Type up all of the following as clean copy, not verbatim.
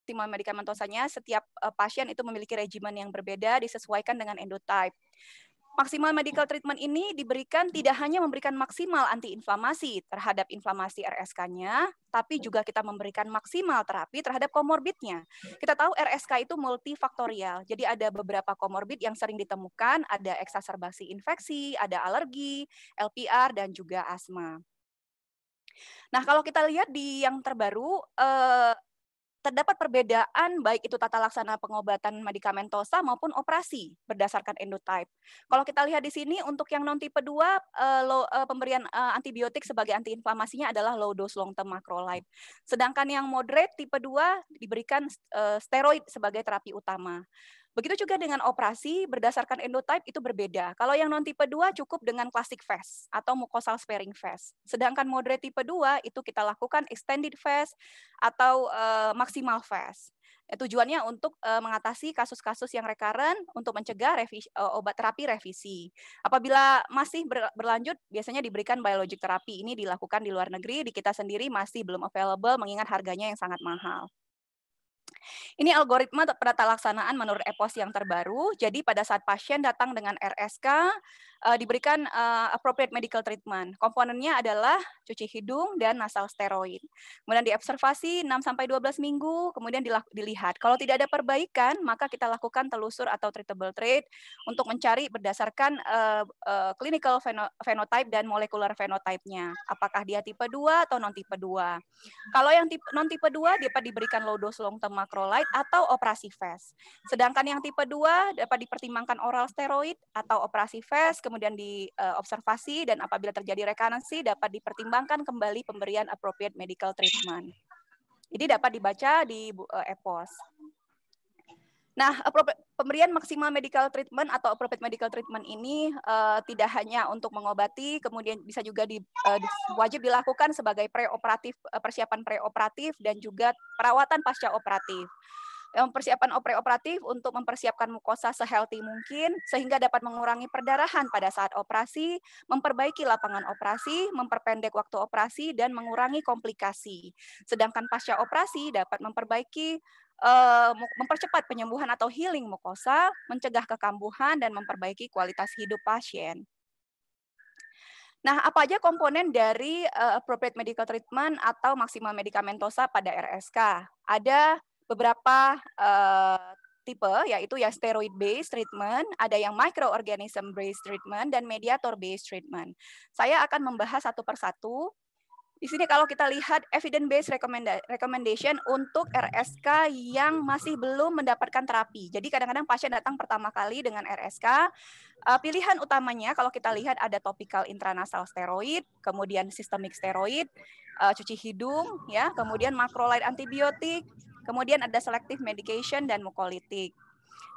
maksimal medikamentosanya setiap pasien itu memiliki regimen yang berbeda disesuaikan dengan endotype. Maksimal medical treatment ini diberikan tidak hanya memberikan maksimal antiinflamasi terhadap inflamasi RSK-nya, tapi juga kita memberikan maksimal terapi terhadap komorbidnya. Kita tahu RSK itu multifaktorial, jadi ada beberapa komorbid yang sering ditemukan, ada eksaserbasi infeksi, ada alergi, LPR, dan juga asma. Nah, kalau kita lihat di yang terbaru, terdapat perbedaan baik itu tata laksana pengobatan medikamentosa maupun operasi berdasarkan endotype. Kalau kita lihat di sini untuk yang non tipe 2 pemberian antibiotik sebagai antiinflamasinya adalah low dose long term macrolide. Sedangkan yang moderate tipe 2 diberikan steroid sebagai terapi utama. Begitu juga dengan operasi berdasarkan endotype itu berbeda. Kalau yang non tipe 2 cukup dengan classic FAST atau mucosal sparing FAST. Sedangkan moderate tipe 2 itu kita lakukan extended FAST atau maksimal FAST. Tujuannya untuk mengatasi kasus-kasus yang recurrent untuk mencegah obat terapi revisi. Apabila masih berlanjut, biasanya diberikan biologic terapi. Ini dilakukan di luar negeri, di kita sendiri masih belum available mengingat harganya yang sangat mahal. Ini algoritma penata laksanaan menurut EPOS yang terbaru. Jadi pada saat pasien datang dengan RSK, diberikan appropriate medical treatment. Komponennya adalah cuci hidung dan nasal steroid. Kemudian diobservasi 6-12 minggu, kemudian dilihat. Kalau tidak ada perbaikan, maka kita lakukan telusur atau treatable trait untuk mencari berdasarkan clinical phenotype dan molecular phenotype-nya. Apakah dia tipe 2 atau non tipe 2. Kalau yang non tipe 2 dapat diberikan low dose long term macrolide atau operasi FAST. Sedangkan yang tipe 2 dapat dipertimbangkan oral steroid atau operasi FAST, kemudian diobservasi dan apabila terjadi rekanansi dapat dipertimbangkan kembali pemberian appropriate medical treatment. Ini dapat dibaca di EPOS. Nah, pemberian maksimal medical treatment atau appropriate medical treatment ini tidak hanya untuk mengobati, kemudian bisa juga wajib dilakukan sebagai preoperatif, persiapan preoperatif dan juga perawatan pasca operatif. Persiapan preoperatif untuk mempersiapkan mukosa sehealthy mungkin sehingga dapat mengurangi perdarahan pada saat operasi, memperbaiki lapangan operasi, memperpendek waktu operasi dan mengurangi komplikasi. Sedangkan pasca operasi dapat mempercepat penyembuhan atau healing mukosa, mencegah kekambuhan dan memperbaiki kualitas hidup pasien. Nah, apa aja komponen dari appropriate medical treatment atau maksimal medikamentosa pada RSK? Ada beberapa tipe, yaitu yang steroid based treatment, ada yang microorganism based treatment, dan mediator based treatment. Saya akan membahas satu persatu. Di sini kalau kita lihat evidence based recommendation untuk RSK yang masih belum mendapatkan terapi. Jadi kadang-kadang pasien datang pertama kali dengan RSK, pilihan utamanya kalau kita lihat ada topical intranasal steroid, kemudian systemic steroid, cuci hidung, ya, kemudian macrolide antibiotik, kemudian ada selective medication dan mucolytic.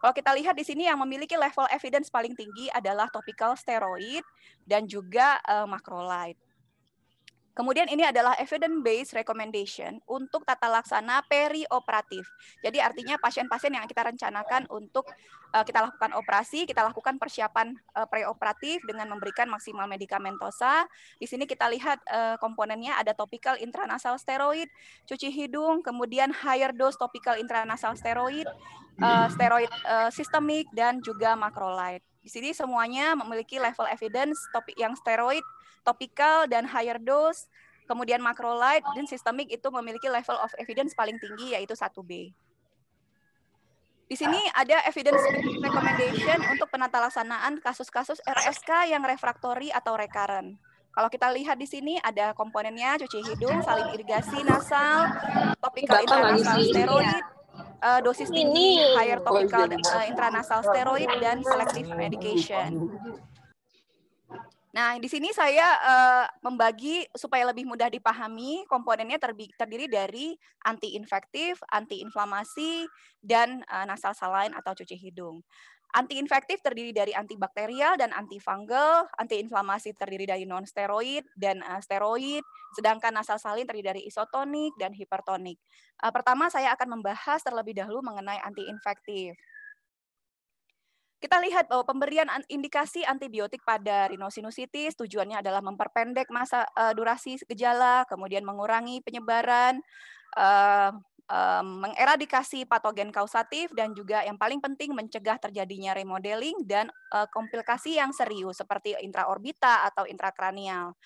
Kalau kita lihat di sini yang memiliki level evidence paling tinggi adalah topical steroid dan juga macrolide. Kemudian ini adalah evidence-based recommendation untuk tata laksana perioperatif. Jadi artinya pasien-pasien yang kita rencanakan untuk kita lakukan operasi, kita lakukan persiapan preoperatif dengan memberikan maksimal medikamentosa. Di sini kita lihat komponennya ada topical intranasal steroid, cuci hidung, kemudian higher dose topical intranasal steroid, steroid sistemik, dan juga macrolide. Di sini semuanya memiliki level evidence yang steroid, topical dan higher dose, kemudian macrolide dan sistemik itu memiliki level of evidence paling tinggi yaitu 1B. Di sini ada evidence recommendation untuk penata laksanaan kasus-kasus RSK yang refraktori atau recurrent. Kalau kita lihat di sini ada komponennya cuci hidung, salin irigasi nasal, topical intranasal steroid, dosis tinggi higher topical intranasal steroid dan selective medication. Nah, di sini saya membagi supaya lebih mudah dipahami, komponennya terdiri dari anti-infektif, anti-inflamasi, dan nasal saline atau cuci hidung. Anti-infektif terdiri dari antibakterial dan antifungal, anti-inflamasi terdiri dari non-steroid dan steroid, sedangkan nasal saline terdiri dari isotonik dan hipertonik. Pertama, saya akan membahas terlebih dahulu mengenai anti-infektif. Kita lihat bahwa pemberian indikasi antibiotik pada rhinosinusitis tujuannya adalah memperpendek masa durasi gejala, kemudian mengurangi penyebaran, mengeradikasi patogen kausatif dan juga yang paling penting mencegah terjadinya remodeling dan komplikasi yang serius seperti intraorbita atau intrakranial.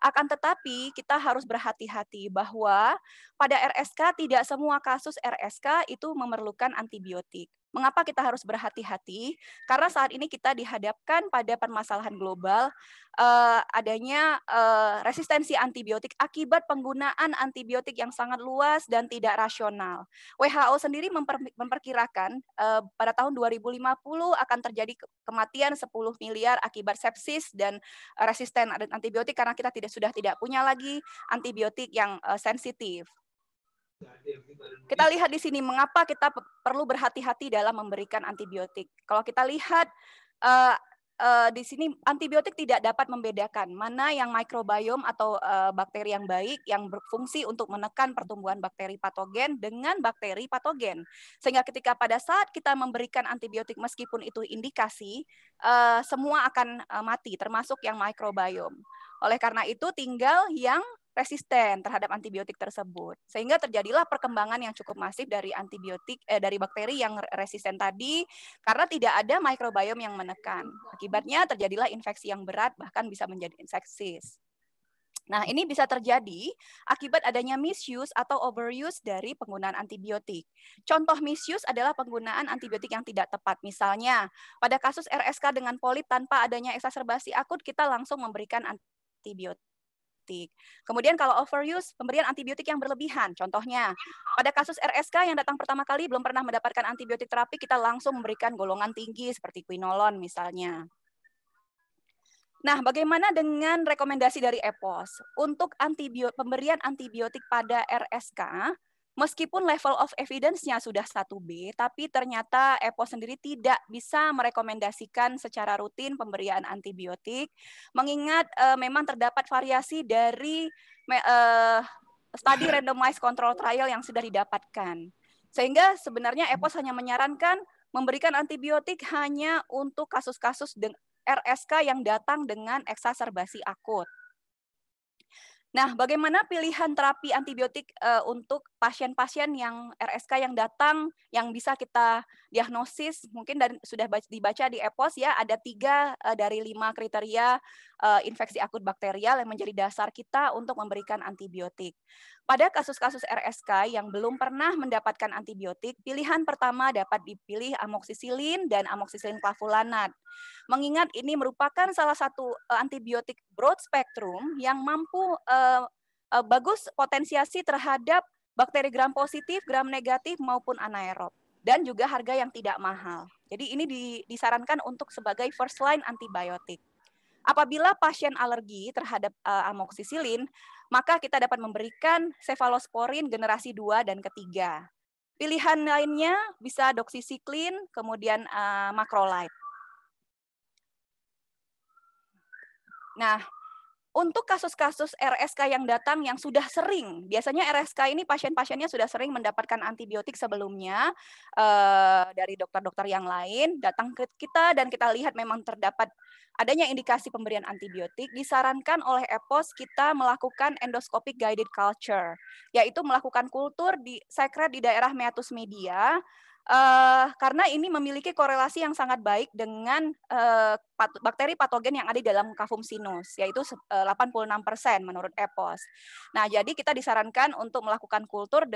Akan tetapi kita harus berhati-hati bahwa pada RSK tidak semua kasus RSK itu memerlukan antibiotik. Mengapa kita harus berhati-hati? Karena saat ini kita dihadapkan pada permasalahan global adanya resistensi antibiotik akibat penggunaan antibiotik yang sangat luas dan tidak rasional. WHO sendiri memperkirakan pada tahun 2050 akan terjadi kematian 10 miliar akibat sepsis dan resisten antibiotik karena kita sudah tidak punya lagi antibiotik yang sensitif. Kita lihat di sini mengapa kita perlu berhati-hati dalam memberikan antibiotik. Kalau kita lihat di sini antibiotik tidak dapat membedakan mana yang mikrobiom atau bakteri yang baik yang berfungsi untuk menekan pertumbuhan bakteri patogen dengan bakteri patogen. Sehingga ketika pada saat kita memberikan antibiotik meskipun itu indikasi, semua akan mati termasuk yang mikrobiom. Oleh karena itu tinggal yang resisten terhadap antibiotik tersebut. Sehingga terjadilah perkembangan yang cukup masif dari antibiotik dari bakteri yang resisten tadi karena tidak ada mikrobiom yang menekan. Akibatnya terjadilah infeksi yang berat bahkan bisa menjadi sepsis. Nah, ini bisa terjadi akibat adanya misuse atau overuse dari penggunaan antibiotik. Contoh misuse adalah penggunaan antibiotik yang tidak tepat. Misalnya, pada kasus RSK dengan polip tanpa adanya eksaserbasi akut, kita langsung memberikan antibiotik. Kemudian kalau overuse, pemberian antibiotik yang berlebihan. Contohnya, pada kasus RSK yang datang pertama kali belum pernah mendapatkan antibiotik terapi, kita langsung memberikan golongan tinggi seperti quinolone misalnya. Nah, bagaimana dengan rekomendasi dari EPOS? Untuk pemberian antibiotik pada RSK, meskipun level of evidence-nya sudah 1B, tapi ternyata EPOS sendiri tidak bisa merekomendasikan secara rutin pemberian antibiotik, mengingat memang terdapat variasi dari studi randomized control trial yang sudah didapatkan. Sehingga sebenarnya EPOS hanya menyarankan memberikan antibiotik hanya untuk kasus-kasus RSK yang datang dengan eksaserbasi akut. Nah, bagaimana pilihan terapi antibiotik untuk pasien-pasien yang RSK yang datang, yang bisa kita diagnosis, mungkin sudah dibaca di EPOS ya, ada 3 dari 5 kriteria infeksi akut bakterial yang menjadi dasar kita untuk memberikan antibiotik. Pada kasus-kasus RSK yang belum pernah mendapatkan antibiotik, pilihan pertama dapat dipilih amoksisilin dan amoksisilin clavulanat. Mengingat ini merupakan salah satu antibiotik broad spectrum yang mampu bagus potensiasi terhadap bakteri gram positif, gram negatif maupun anaerob dan juga harga yang tidak mahal. Jadi ini disarankan untuk sebagai first line antibiotik. Apabila pasien alergi terhadap amoksisilin, maka kita dapat memberikan cefalosporin generasi 2 dan ketiga. Pilihan lainnya bisa doxycycline, kemudian macrolide. Nah, untuk kasus-kasus RSK yang datang yang sudah sering, biasanya RSK ini pasien-pasiennya sudah sering mendapatkan antibiotik sebelumnya dari dokter-dokter yang lain, datang ke kita dan kita lihat memang terdapat adanya indikasi pemberian antibiotik, disarankan oleh EPOS kita melakukan endoscopic guided culture, yaitu melakukan kultur sekret di daerah meatus media, karena ini memiliki korelasi yang sangat baik dengan bakteri patogen yang ada di dalam Cavum sinus, yaitu 86% menurut EPOS. Nah, jadi kita disarankan untuk melakukan kultur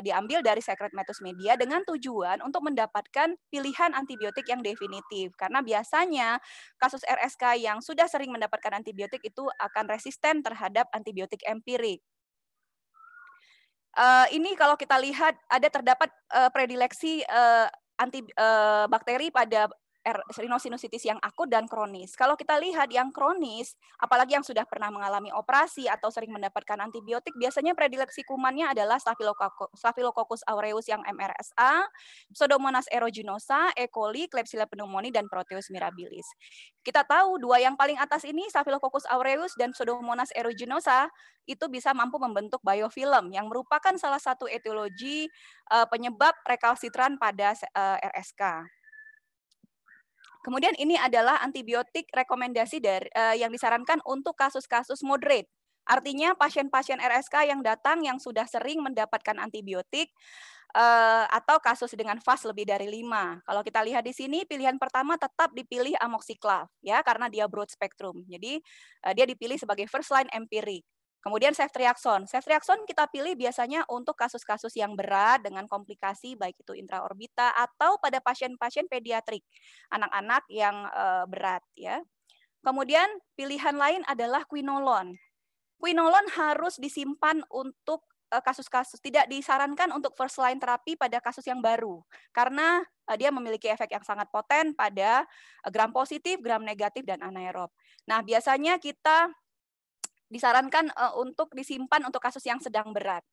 diambil dari sekret meatus media dengan tujuan untuk mendapatkan pilihan antibiotik yang definitif. Karena biasanya kasus RSK yang sudah sering mendapatkan antibiotik itu akan resisten terhadap antibiotik empirik. Ini kalau kita lihat terdapat predileksi bakteri pada rhinosinusitis yang akut dan kronis. Kalau kita lihat yang kronis, apalagi yang sudah pernah mengalami operasi atau sering mendapatkan antibiotik, biasanya predileksi kumannya adalah Staphylococcus aureus yang MRSA, Pseudomonas aeruginosa, E. coli, Klebsiella pneumoniae, dan Proteus mirabilis. Kita tahu dua yang paling atas ini, Staphylococcus aureus dan Pseudomonas aeruginosa, itu bisa mampu membentuk biofilm yang merupakan salah satu etiologi penyebab rekalsitran pada RSK. Kemudian ini adalah antibiotik rekomendasi yang disarankan untuk kasus-kasus moderate Artinya pasien-pasien RSK yang datang yang sudah sering mendapatkan antibiotik atau kasus dengan fas lebih dari 5. Kalau kita lihat di sini pilihan pertama tetap dipilih amoxiclav ya karena dia broad spectrum. Jadi dia dipilih sebagai first line empirik. Kemudian ceftriaxone. Ceftriaxone kita pilih biasanya untuk kasus-kasus yang berat dengan komplikasi baik itu intraorbita atau pada pasien-pasien pediatrik, anak-anak yang berat ya. Kemudian pilihan lain adalah quinolone. Quinolone harus disimpan untuk kasus-kasus, tidak disarankan untuk first line terapi pada kasus yang baru karena dia memiliki efek yang sangat poten pada gram positif, gram negatif dan anaerob. Nah, biasanya kita disarankan untuk disimpan untuk kasus yang sedang berat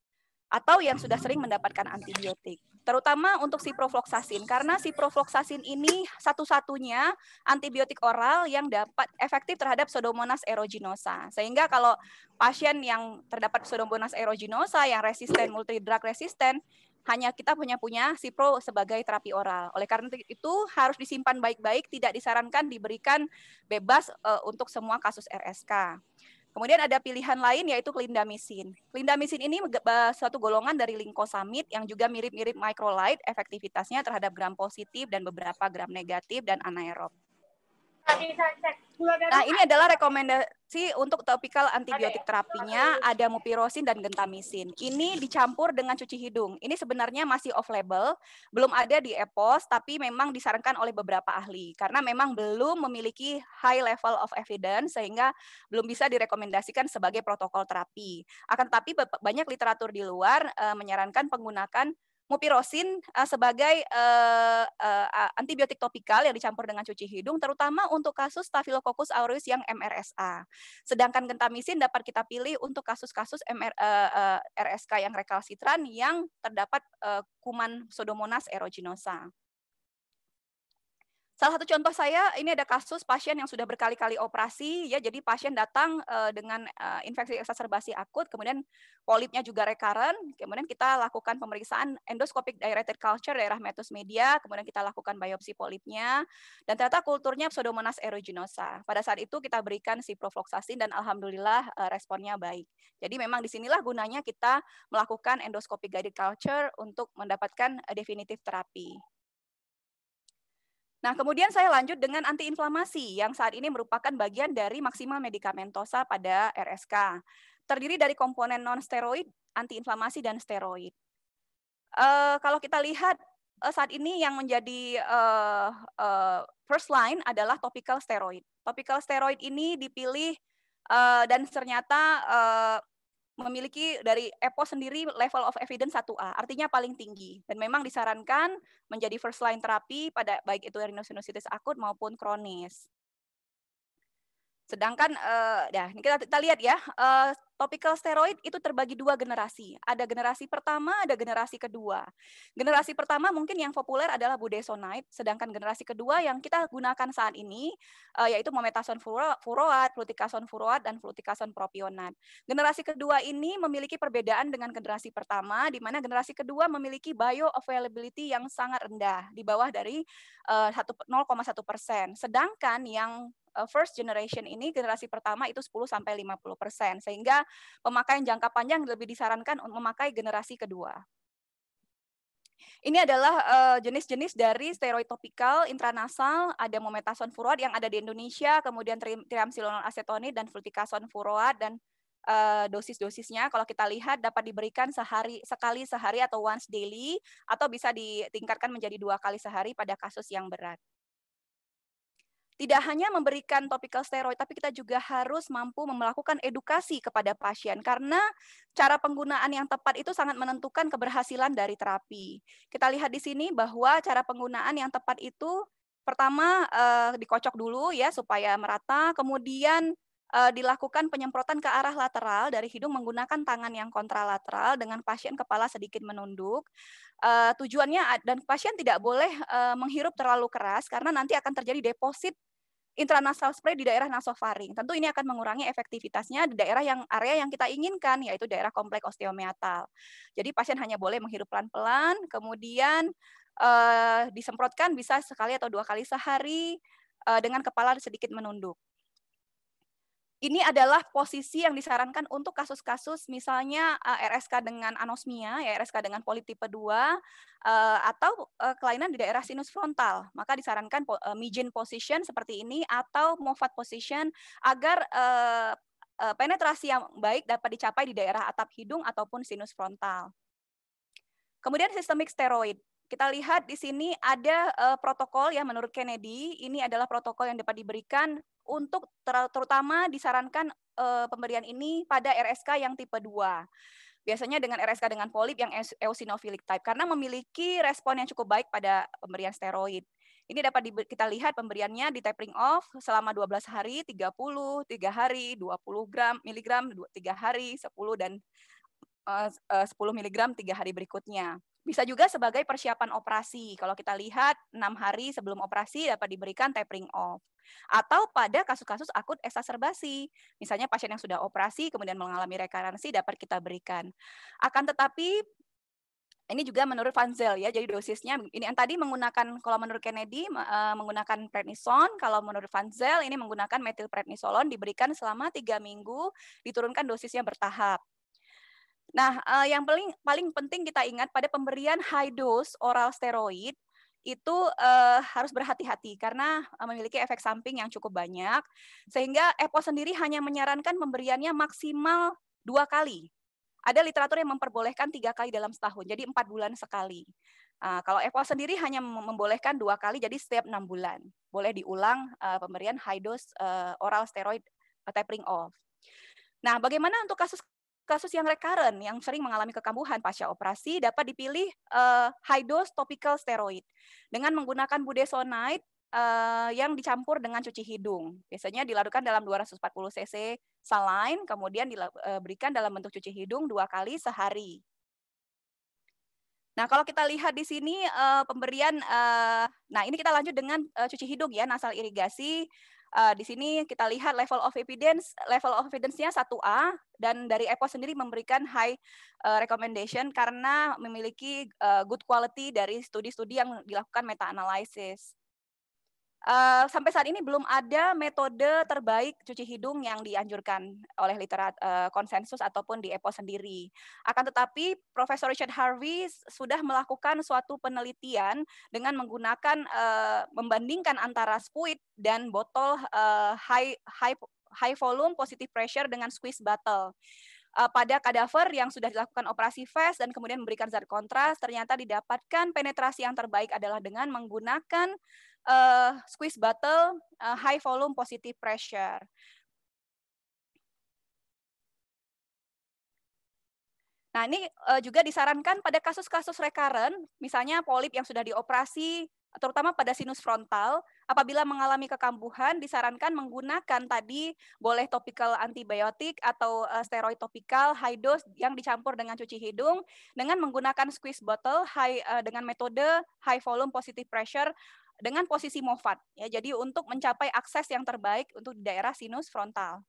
atau yang sudah sering mendapatkan antibiotik. Terutama untuk ciprofloxacin, karena ciprofloxacin ini satu-satunya antibiotik oral yang dapat efektif terhadap Pseudomonas aeruginosa. Sehingga kalau pasien yang terdapat Pseudomonas aeruginosa yang resisten, multidrug resisten, hanya kita punya cipro sebagai terapi oral. Oleh karena itu harus disimpan baik-baik, tidak disarankan diberikan bebas untuk semua kasus RSK. Kemudian ada pilihan lain yaitu clindamycin. Clindamycin ini suatu golongan dari lincosamid yang juga mirip-mirip microlide, efektivitasnya terhadap gram positif dan beberapa gram negatif dan anaerob. Nah, ini adalah rekomendasi untuk topikal antibiotik terapinya, ada mupirocin dan gentamicin. Ini dicampur dengan cuci hidung. Ini sebenarnya masih off label, belum ada di EPOS, tapi memang disarankan oleh beberapa ahli karena memang belum memiliki high level of evidence sehingga belum bisa direkomendasikan sebagai protokol terapi. Akan tetapi banyak literatur di luar menyarankan penggunaan mupirocin sebagai antibiotik topikal yang dicampur dengan cuci hidung, terutama untuk kasus Staphylococcus aureus yang MRSA. Sedangkan gentamicin dapat kita pilih untuk kasus-kasus RSK yang rekalsitran yang terdapat kuman Pseudomonas aeruginosa. Salah satu contoh saya, ini ada kasus pasien yang sudah berkali-kali operasi, ya, jadi pasien datang dengan infeksi eksaserbasi akut, kemudian polipnya juga recurrent, kemudian kita lakukan pemeriksaan endoscopic dilated culture daerah meatus media, kemudian kita lakukan biopsi polipnya, dan ternyata kulturnya Pseudomonas aeruginosa. Pada saat itu kita berikan ciprofloxacin dan alhamdulillah responnya baik. Jadi memang disinilah gunanya kita melakukan endoscopic guided culture untuk mendapatkan definitif terapi. Nah, kemudian saya lanjut dengan antiinflamasi yang saat ini merupakan bagian dari maksimal medikamentosa pada RSK. Terdiri dari komponen non-steroid, antiinflamasi, dan steroid. Kalau kita lihat saat ini yang menjadi first line adalah topical steroid. Topical steroid ini dipilih dan ternyata memiliki dari EPO sendiri level of evidence 1A, artinya paling tinggi. Dan memang disarankan menjadi first line terapi pada baik itu rhinosinusitis akut maupun kronis. Sedangkan, ini kita lihat ya, topical steroid itu terbagi 2 generasi. Ada generasi pertama, ada generasi kedua. Generasi pertama mungkin yang populer adalah budesonide, sedangkan generasi kedua yang kita gunakan saat ini, yaitu mometasone furoat, fluticasone furoat, dan fluticasone propionate. Generasi kedua ini memiliki perbedaan dengan generasi pertama, di mana generasi kedua memiliki bioavailability yang sangat rendah, di bawah dari 0,1%. Sedangkan yang first generation ini generasi pertama itu 10-50%, sehingga pemakaian jangka panjang lebih disarankan untuk memakai generasi kedua. Ini adalah jenis-jenis dari steroid topikal intranasal, ada mometasone furoat yang ada di Indonesia, kemudian triamcinolone acetonide dan fluticasone furoat, dan dosis-dosisnya kalau kita lihat dapat diberikan sekali sehari atau once daily, atau bisa ditingkatkan menjadi 2 kali sehari pada kasus yang berat. Tidak hanya memberikan topical steroid, tapi kita juga harus mampu melakukan edukasi kepada pasien karena cara penggunaan yang tepat itu sangat menentukan keberhasilan dari terapi. Kita lihat di sini bahwa cara penggunaan yang tepat itu pertama dikocok dulu ya supaya merata, kemudian dilakukan penyemprotan ke arah lateral dari hidung menggunakan tangan yang kontralateral dengan pasien kepala sedikit menunduk. Tujuannya dan pasien tidak boleh menghirup terlalu keras karena nanti akan terjadi deposit intranasal spray di daerah nasofaring. Tentu ini akan mengurangi efektivitasnya di area yang kita inginkan, yaitu daerah kompleks osteomeatal. Jadi pasien hanya boleh menghirup pelan-pelan, kemudian disemprotkan bisa sekali atau 2 kali sehari dengan kepala sedikit menunduk. Ini adalah posisi yang disarankan untuk kasus-kasus misalnya RSK dengan anosmia, ya RSK dengan polip tipe 2, atau kelainan di daerah sinus frontal. Maka disarankan Mijin position seperti ini atau Mofat position agar penetrasi yang baik dapat dicapai di daerah atap hidung ataupun sinus frontal. Kemudian sistemik steroid. Kita lihat di sini ada protokol ya menurut Kennedy. Ini adalah protokol yang dapat diberikan untuk terutama disarankan pemberian ini pada RSK yang tipe 2. Biasanya dengan RSK dengan polip yang eosinophilic type karena memiliki respon yang cukup baik pada pemberian steroid. Ini dapat kita lihat pemberiannya di tapering off selama 12 hari, 30, 3 hari, 20 miligram, 3 hari, 10 dan 10 mg 3 hari berikutnya. Bisa juga sebagai persiapan operasi. Kalau kita lihat 6 hari sebelum operasi dapat diberikan tapering off. Atau pada kasus-kasus akut eksaserbasi. Misalnya pasien yang sudah operasi kemudian mengalami rekarensi dapat kita berikan. Akan tetapi ini juga menurut Van Zyl ya, jadi dosisnya ini yang tadi menggunakan kalau menurut Kennedy menggunakan prednison, kalau menurut Van Zyl ini menggunakan metilprednisolon diberikan selama 3 minggu, diturunkan dosisnya bertahap. Nah, yang paling penting kita ingat pada pemberian high dose oral steroid itu harus berhati-hati karena memiliki efek samping yang cukup banyak, sehingga EPO sendiri hanya menyarankan pemberiannya maksimal 2 kali. Ada literatur yang memperbolehkan 3 kali dalam setahun, jadi 4 bulan sekali. Kalau EPO sendiri hanya membolehkan 2 kali, jadi setiap 6 bulan. Boleh diulang pemberian high dose oral steroid tapering off. Nah, bagaimana untuk kasus yang recurrent, yang sering mengalami kekambuhan pasca operasi, dapat dipilih high dose topical steroid dengan menggunakan budesonide yang dicampur dengan cuci hidung. Biasanya dilarutkan dalam 240 cc saline, kemudian diberikan dalam bentuk cuci hidung 2 kali sehari. Nah, kalau kita lihat di sini pemberian, nah ini kita lanjut dengan cuci hidung ya, nasal irigasi. Di sini kita lihat level of evidence-nya 1A, dan dari EPO sendiri memberikan high recommendation karena memiliki good quality dari studi-studi yang dilakukan meta-analysis. Sampai saat ini belum ada metode terbaik cuci hidung yang dianjurkan oleh konsensus ataupun di EPO sendiri. Akan tetapi Profesor Richard Harvey sudah melakukan suatu penelitian dengan menggunakan membandingkan antara spuit dan botol high volume positive pressure dengan squeeze bottle. Pada kadaver yang sudah dilakukan operasi VES dan kemudian memberikan zat kontras, ternyata didapatkan penetrasi yang terbaik adalah dengan menggunakan squeeze bottle high volume positive pressure. Nah, ini juga disarankan pada kasus-kasus recurrent, misalnya polip yang sudah dioperasi, terutama pada sinus frontal, apabila mengalami kekambuhan, disarankan menggunakan tadi boleh topical antibiotik atau steroid topikal high dose yang dicampur dengan cuci hidung dengan menggunakan squeeze bottle dengan metode high volume positive pressure dengan posisi Mofat. Ya, jadi untuk mencapai akses yang terbaik untuk di daerah sinus frontal.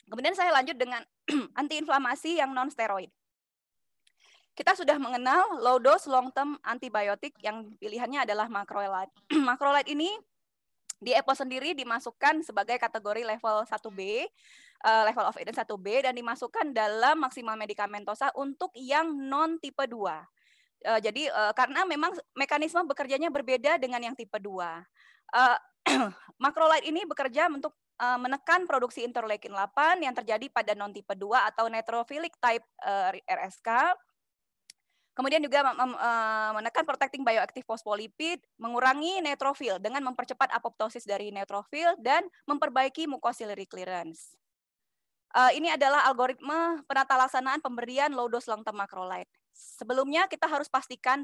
Kemudian saya lanjut dengan antiinflamasi yang non-steroid. Kita sudah mengenal low dose long term antibiotik yang pilihannya adalah macrolide. Macrolide ini di EPO sendiri dimasukkan sebagai kategori level 1B, level of evidence 1B, dan dimasukkan dalam maksimal medikamentosa untuk yang non tipe 2. Jadi karena memang mekanisme bekerjanya berbeda dengan yang tipe 2. Macrolide ini bekerja untuk menekan produksi interleukin 8 yang terjadi pada non tipe 2 atau neutrophilic type RSK. Kemudian juga menekan protecting bioactive phospholipid, mengurangi neutrofil dengan mempercepat apoptosis dari neutrofil dan memperbaiki mucociliary clearance. Ini adalah algoritma penata laksanaan pemberian low dose long term macrolide. Sebelumnya kita harus pastikan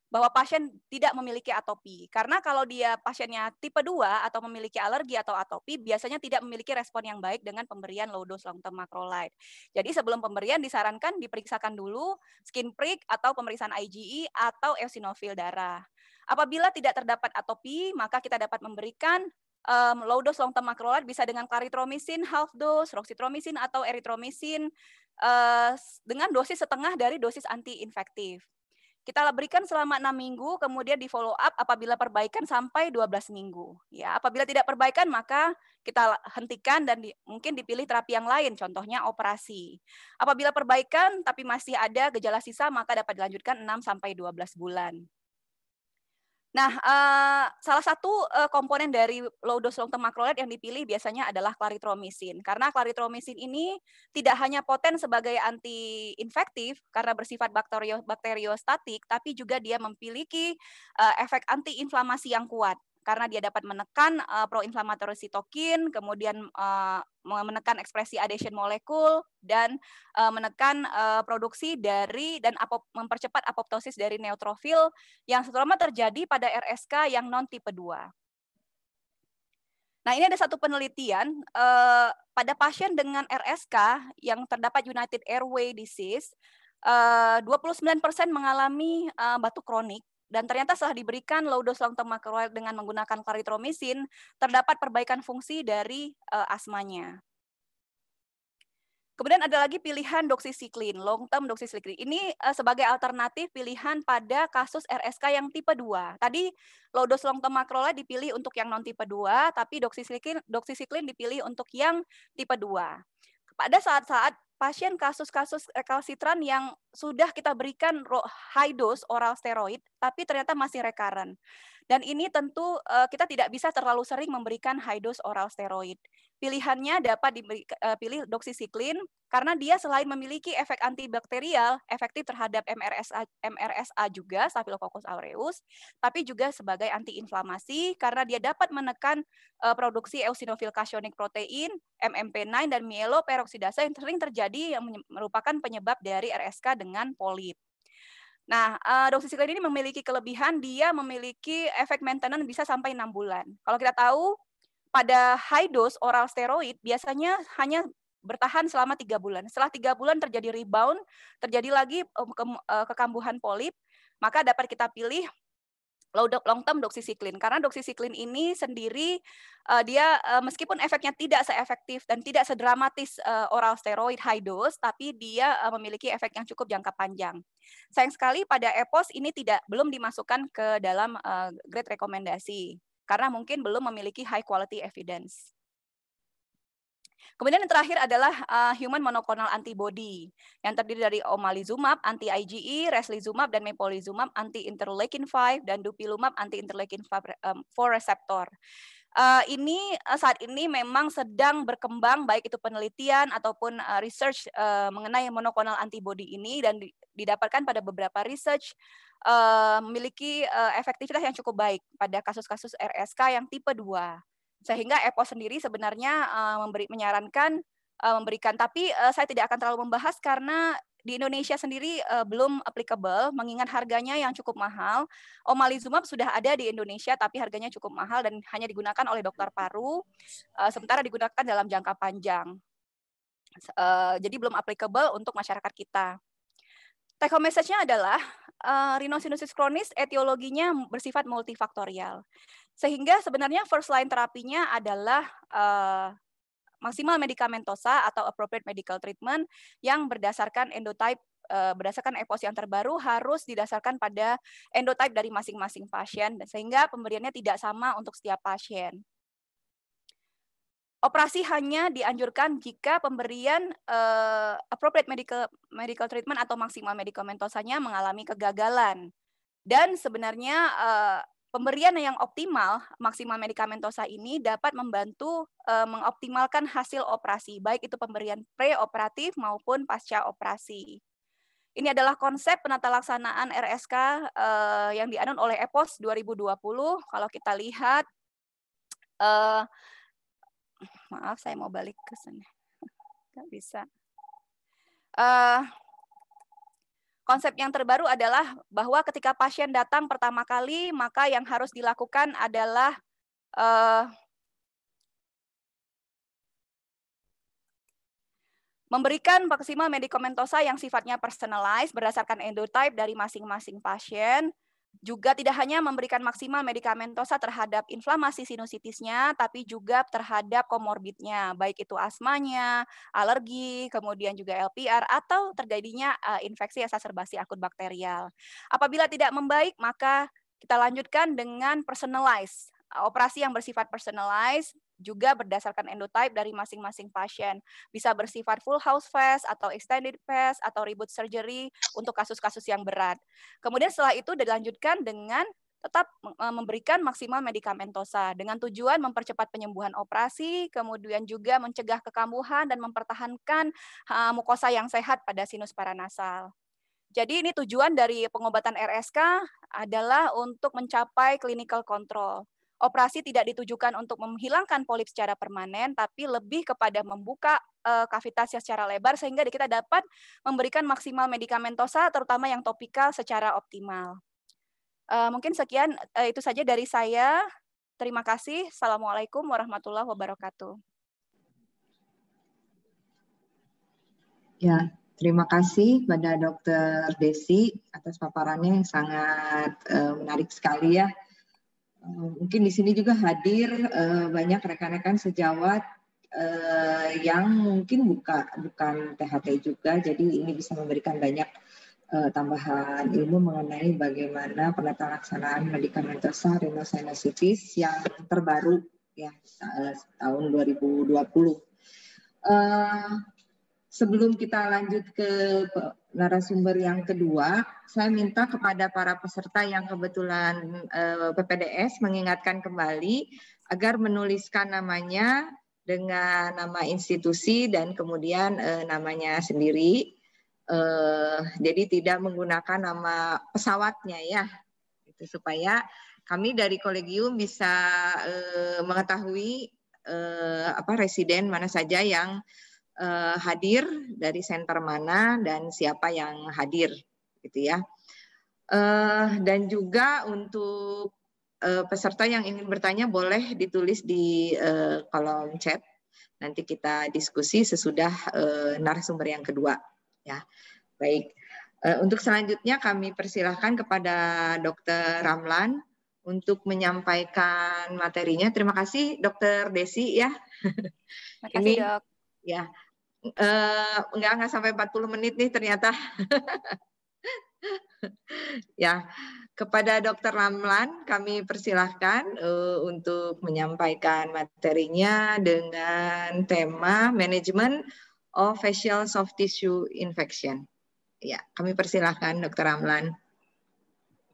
bahwa pasien tidak memiliki atopi. Karena kalau dia pasiennya tipe 2 atau memiliki alergi atau atopi, biasanya tidak memiliki respon yang baik dengan pemberian low dose long term macrolide. Jadi sebelum pemberian disarankan diperiksakan dulu skin prick atau pemeriksaan IgE atau eosinofil darah. Apabila tidak terdapat atopi, maka kita dapat memberikan low dose long term macrolide bisa dengan clarithromycin half dose, roxithromycin atau erythromycin dengan dosis setengah dari dosis anti-infektif. Kita berikan selama 6 minggu, kemudian di follow up apabila perbaikan sampai 12 minggu. Ya, apabila tidak perbaikan, maka kita hentikan dan mungkin dipilih terapi yang lain, contohnya operasi. Apabila perbaikan tapi masih ada gejala sisa, maka dapat dilanjutkan 6 sampai 12 bulan. Nah, salah satu komponen dari low dose long term macrolide yang dipilih biasanya adalah clarithromycin. Karena clarithromycin ini tidak hanya poten sebagai anti infektif karena bersifat bakteriostatik, tapi juga dia memiliki efek anti inflamasi yang kuat. Karena dia dapat menekan proinflamatory sitokin, kemudian menekan ekspresi adhesion molekul, dan menekan produksi dari dan mempercepat apoptosis dari neutrofil yang terutama terjadi pada RSK yang non tipe 2. Nah, ini ada satu penelitian pada pasien dengan RSK yang terdapat United Airway Disease, 29% mengalami batuk kronik, dan ternyata setelah diberikan low dose long term macrolide dengan menggunakan clarithromycin, terdapat perbaikan fungsi dari asmanya. Kemudian ada lagi pilihan doxycycline, long term doxycycline. Ini sebagai alternatif pilihan pada kasus RSK yang tipe 2. Tadi low dose long term macrolide dipilih untuk yang non tipe 2, tapi doxycycline dipilih untuk yang tipe 2. Pada saat-saat pasien kasus-kasus recalcitrant yang sudah kita berikan high dose oral steroid, tapi ternyata masih recurrent. Dan ini tentu kita tidak bisa terlalu sering memberikan high dose oral steroid. Pilihannya dapat dipilih doxycycline karena dia selain memiliki efek antibakterial, efektif terhadap MRSA juga, Staphylococcus aureus, tapi juga sebagai antiinflamasi karena dia dapat menekan produksi eosinophil cationic protein, MMP9 dan mieloperoksidase yang sering terjadi yang merupakan penyebab dari RSK dengan polip. Nah, doxycycline ini memiliki kelebihan, dia memiliki efek maintenance bisa sampai 6 bulan. Kalau kita tahu, pada high dose oral steroid biasanya hanya bertahan selama 3 bulan. Setelah 3 bulan terjadi rebound, terjadi lagi kekambuhan polip, maka dapat kita pilih long term doxycycline. Karena doxycycline ini sendiri dia meskipun efeknya tidak seefektif dan tidak sedramatis oral steroid high dose, tapi dia memiliki efek yang cukup jangka panjang. Sayang sekali pada EPOS ini belum dimasukkan ke dalam grade rekomendasi karena mungkin belum memiliki high quality evidence. Kemudian yang terakhir adalah human monoclonal antibody yang terdiri dari omalizumab, anti-IgE, reslizumab, dan mepolizumab, anti-interleukin 5, dan dupilumab, anti-interleukin 4 receptor. Ini saat ini memang sedang berkembang baik itu penelitian ataupun research mengenai monoclonal antibody ini dan didapatkan pada beberapa research memiliki efektivitas yang cukup baik pada kasus-kasus RSK yang tipe 2. Sehingga EPOS sendiri sebenarnya menyarankan memberikan, tapi saya tidak akan terlalu membahas karena di Indonesia sendiri belum applicable, mengingat harganya yang cukup mahal. Omalizumab sudah ada di Indonesia, tapi harganya cukup mahal dan hanya digunakan oleh dokter paru, sementara digunakan dalam jangka panjang. Jadi belum applicable untuk masyarakat kita. Take home message-nya adalah rhinosinusitis kronis etiologinya bersifat multifaktorial. Sehingga sebenarnya first line terapinya adalah maksimal medikamentosa atau appropriate medical treatment yang berdasarkan endotype, berdasarkan EPOS yang terbaru harus didasarkan pada endotype dari masing-masing pasien, sehingga pemberiannya tidak sama untuk setiap pasien. Operasi hanya dianjurkan jika pemberian appropriate medical treatment atau maksimal medikamentosanya mengalami kegagalan. Dan sebenarnya pemberian yang optimal, maksimal medikamentosa ini dapat membantu mengoptimalkan hasil operasi, baik itu pemberian preoperatif maupun pasca operasi. Ini adalah konsep penata laksanaan RSK yang dianut oleh EPOS 2020. Kalau kita lihat, maaf saya mau balik ke sana, nggak bisa. Konsep yang terbaru adalah bahwa ketika pasien datang pertama kali, maka yang harus dilakukan adalah memberikan maksimal medikamentosa yang sifatnya personalized berdasarkan endotype dari masing-masing pasien, Juga tidak hanya memberikan maksimal medikamentosa terhadap inflamasi sinusitisnya, tapi juga terhadap komorbidnya, baik itu asmanya, alergi, kemudian juga LPR, atau terjadinya infeksi exacerbasi akut bakterial. Apabila tidak membaik, maka kita lanjutkan dengan personalized. Operasi yang bersifat personalized juga berdasarkan endotype dari masing-masing pasien. Bisa bersifat full house FAST atau extended FAST atau reboot surgery untuk kasus-kasus yang berat. Kemudian setelah itu dilanjutkan dengan tetap memberikan maksimal medikamentosa dengan tujuan mempercepat penyembuhan operasi, kemudian juga mencegah kekambuhan dan mempertahankan mukosa yang sehat pada sinus paranasal. Jadi ini tujuan dari pengobatan RSK adalah untuk mencapai clinical control. Operasi tidak ditujukan untuk menghilangkan polip secara permanen, tapi lebih kepada membuka kavitasnya secara lebar sehingga kita dapat memberikan maksimal medikamentosa, terutama yang topikal secara optimal. Mungkin sekian, itu saja dari saya. Terima kasih. Assalamualaikum warahmatullahi wabarakatuh. Ya, terima kasih pada Dr. Desi atas paparannya yang sangat menarik sekali ya. Mungkin di sini juga hadir banyak rekan-rekan sejawat yang mungkin bukan THT juga, jadi ini bisa memberikan banyak tambahan ilmu mengenai bagaimana penata laksanaan medikamentosa rhinosinusitis yang terbaru ya tahun 2020. Sebelum kita lanjut ke narasumber yang kedua, saya minta kepada para peserta yang kebetulan PPDS mengingatkan kembali agar menuliskan namanya dengan nama institusi dan kemudian namanya sendiri. Jadi tidak menggunakan nama pesawatnya ya, itu supaya kami dari kolegium bisa mengetahui residen mana saja yang hadir dari center mana dan siapa yang hadir gitu ya. Dan juga untuk peserta yang ingin bertanya boleh ditulis di kolom chat. Nanti kita diskusi sesudah narasumber yang kedua ya. Baik. Untuk selanjutnya kami persilahkan kepada Dr. Ramlan untuk menyampaikan materinya. Terima kasih Dr. Desi ya. Terima kasih, Dok. Ya, nggak sampai 40 menit nih ternyata. Ya, kepada Dr. Ramlan kami persilahkan untuk menyampaikan materinya dengan tema Management of Facial Soft Tissue Infection. Ya, kami persilahkan Dr. Ramlan.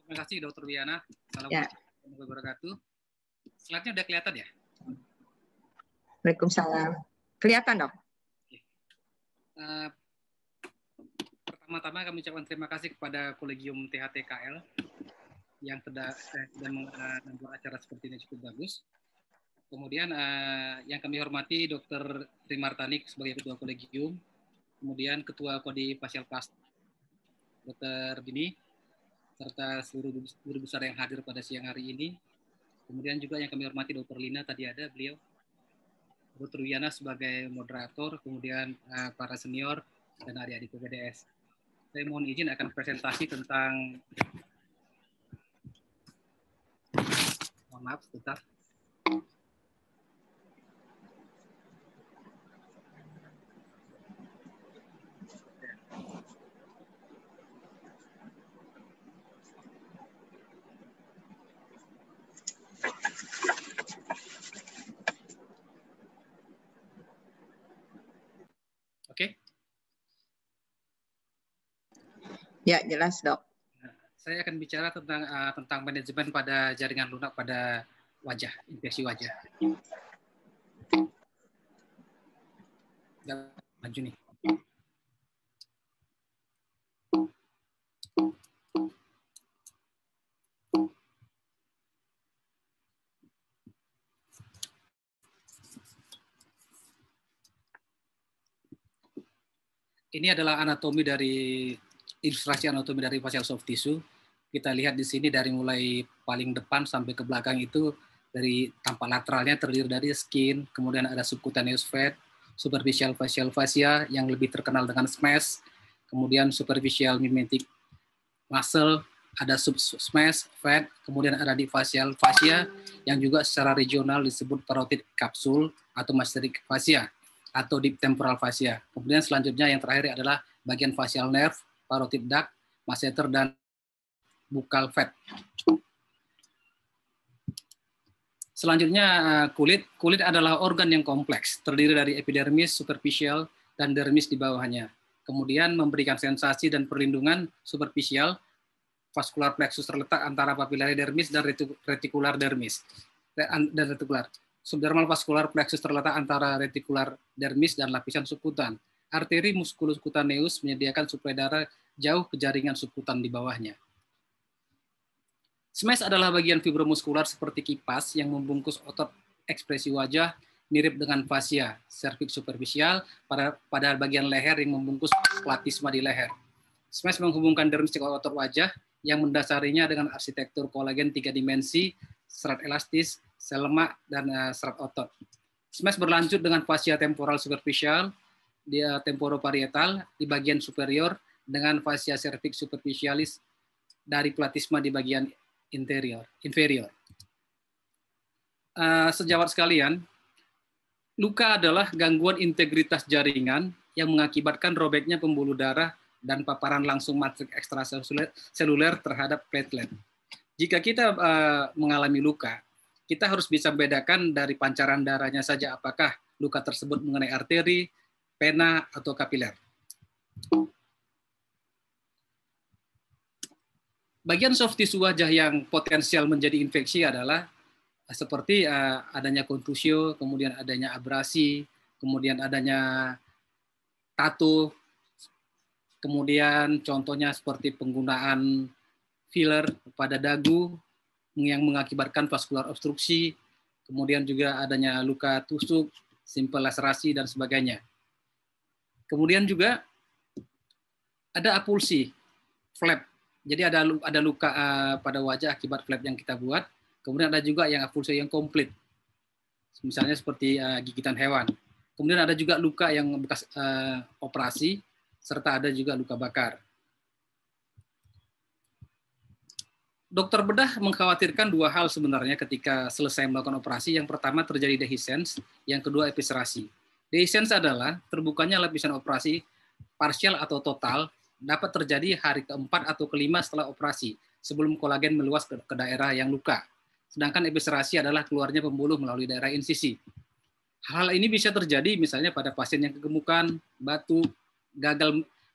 Terima kasih Dr. Wiana. Assalamualaikum warahmatullahi wabarakatuh. Slide-nya udah kelihatan ya? Waalaikumsalam. Kelihatan, Dok? Pertama-tama kami ucapkan terima kasih kepada Kolegium THT-KL yang sudah membuat acara seperti ini cukup bagus. Kemudian yang kami hormati Dr. Trimartanik sebagai Ketua Kolegium, kemudian Ketua Kodi Facial Plast Dr. Dini, serta seluruh guru besar yang hadir pada siang hari ini. Kemudian juga yang kami hormati Dr. Lina, tadi ada beliau, Dr. Wiana sebagai moderator, kemudian para senior dan adik-adik PPDS. Saya mohon izin akan presentasi tentang, mohon maaf sebentar. Oke. Ya, jelas, Dok. Saya akan bicara tentang manajemen pada jaringan lunak pada wajah, infeksi wajah. Nggak maju nih. Ini adalah ilustrasi anatomi dari facial soft tissue. Kita lihat di sini dari mulai paling depan sampai ke belakang itu dari tampak lateralnya terdiri dari skin, kemudian ada subcutaneous fat, superficial facial fascia yang lebih terkenal dengan SMAS, kemudian superficial mimetic muscle, ada subsmash, fat, kemudian ada difacial fascia yang juga secara regional disebut parotid kapsul atau masteric fascia atau deep temporal fascia. Kemudian selanjutnya yang terakhir adalah bagian facial nerve, parotid duct, masseter, dan buccal fat. Selanjutnya kulit. Kulit adalah organ yang kompleks, terdiri dari epidermis, superficial, dan dermis di bawahnya. Kemudian memberikan sensasi dan perlindungan superficial, vascular plexus terletak antara papillary dermis dan reticular dermis. Dan retikular. Subdermal vascular plexus terletak antara reticular dermis dan lapisan subkutan. Arteri musculus cutaneus menyediakan suplai darah jauh ke jaringan subkutan di bawahnya. Smash adalah bagian fibromuskular seperti kipas yang membungkus otot ekspresi wajah mirip dengan fascia, cervix superficial pada bagian leher yang membungkus platisma di leher. Smash menghubungkan dermis dengan otot wajah yang mendasarinya dengan arsitektur kolagen 3 dimensi, serat elastis, sel lemak, dan serat otot. Smash berlanjut dengan fascia temporal superficial, dia temporoparietal di bagian superior dengan fascia cervix superficialis dari platisma di bagian inferior. Sejawat sekalian, luka adalah gangguan integritas jaringan yang mengakibatkan robeknya pembuluh darah dan paparan langsung matriks ekstraseluler terhadap platelet. Jika kita mengalami luka, kita harus bisa membedakan dari pancaran darahnya saja apakah luka tersebut mengenai arteri, vena, atau kapiler. Bagian soft tissue wajah yang potensial menjadi infeksi adalah seperti adanya kontusio, kemudian adanya abrasi, kemudian adanya tato, kemudian contohnya seperti penggunaan filler pada dagu yang mengakibatkan vaskular obstruksi, kemudian juga adanya luka tusuk, simple laserasi, dan sebagainya. Kemudian juga ada apulsi, flap. Jadi ada luka pada wajah akibat flap yang kita buat. Kemudian ada juga yang apulsi yang komplit, misalnya seperti gigitan hewan. Kemudian ada juga luka yang bekas operasi, serta ada juga luka bakar. Dokter bedah mengkhawatirkan dua hal sebenarnya ketika selesai melakukan operasi. Yang pertama terjadi dehiscence, yang kedua eviscerasi. Dehiscence adalah terbukanya lapisan operasi parsial atau total dapat terjadi hari keempat atau kelima setelah operasi, sebelum kolagen meluas ke daerah yang luka. Sedangkan eviscerasi adalah keluarnya pembuluh melalui daerah insisi. Hal ini bisa terjadi misalnya pada pasien yang kegemukan, batuk,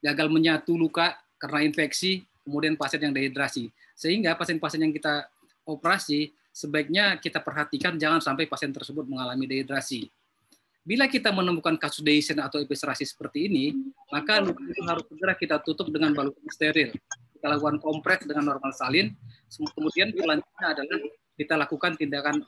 gagal menyatu luka karena infeksi, kemudian pasien yang dehidrasi. Sehingga pasien-pasien yang kita operasi, sebaiknya kita perhatikan jangan sampai pasien tersebut mengalami dehidrasi. Bila kita menemukan kasus dehiscence atau eviscerasi seperti ini, maka luka itu harus segera kita tutup dengan balutan steril. Kita lakukan kompres dengan normal salin, kemudian selanjutnya adalah kita lakukan tindakan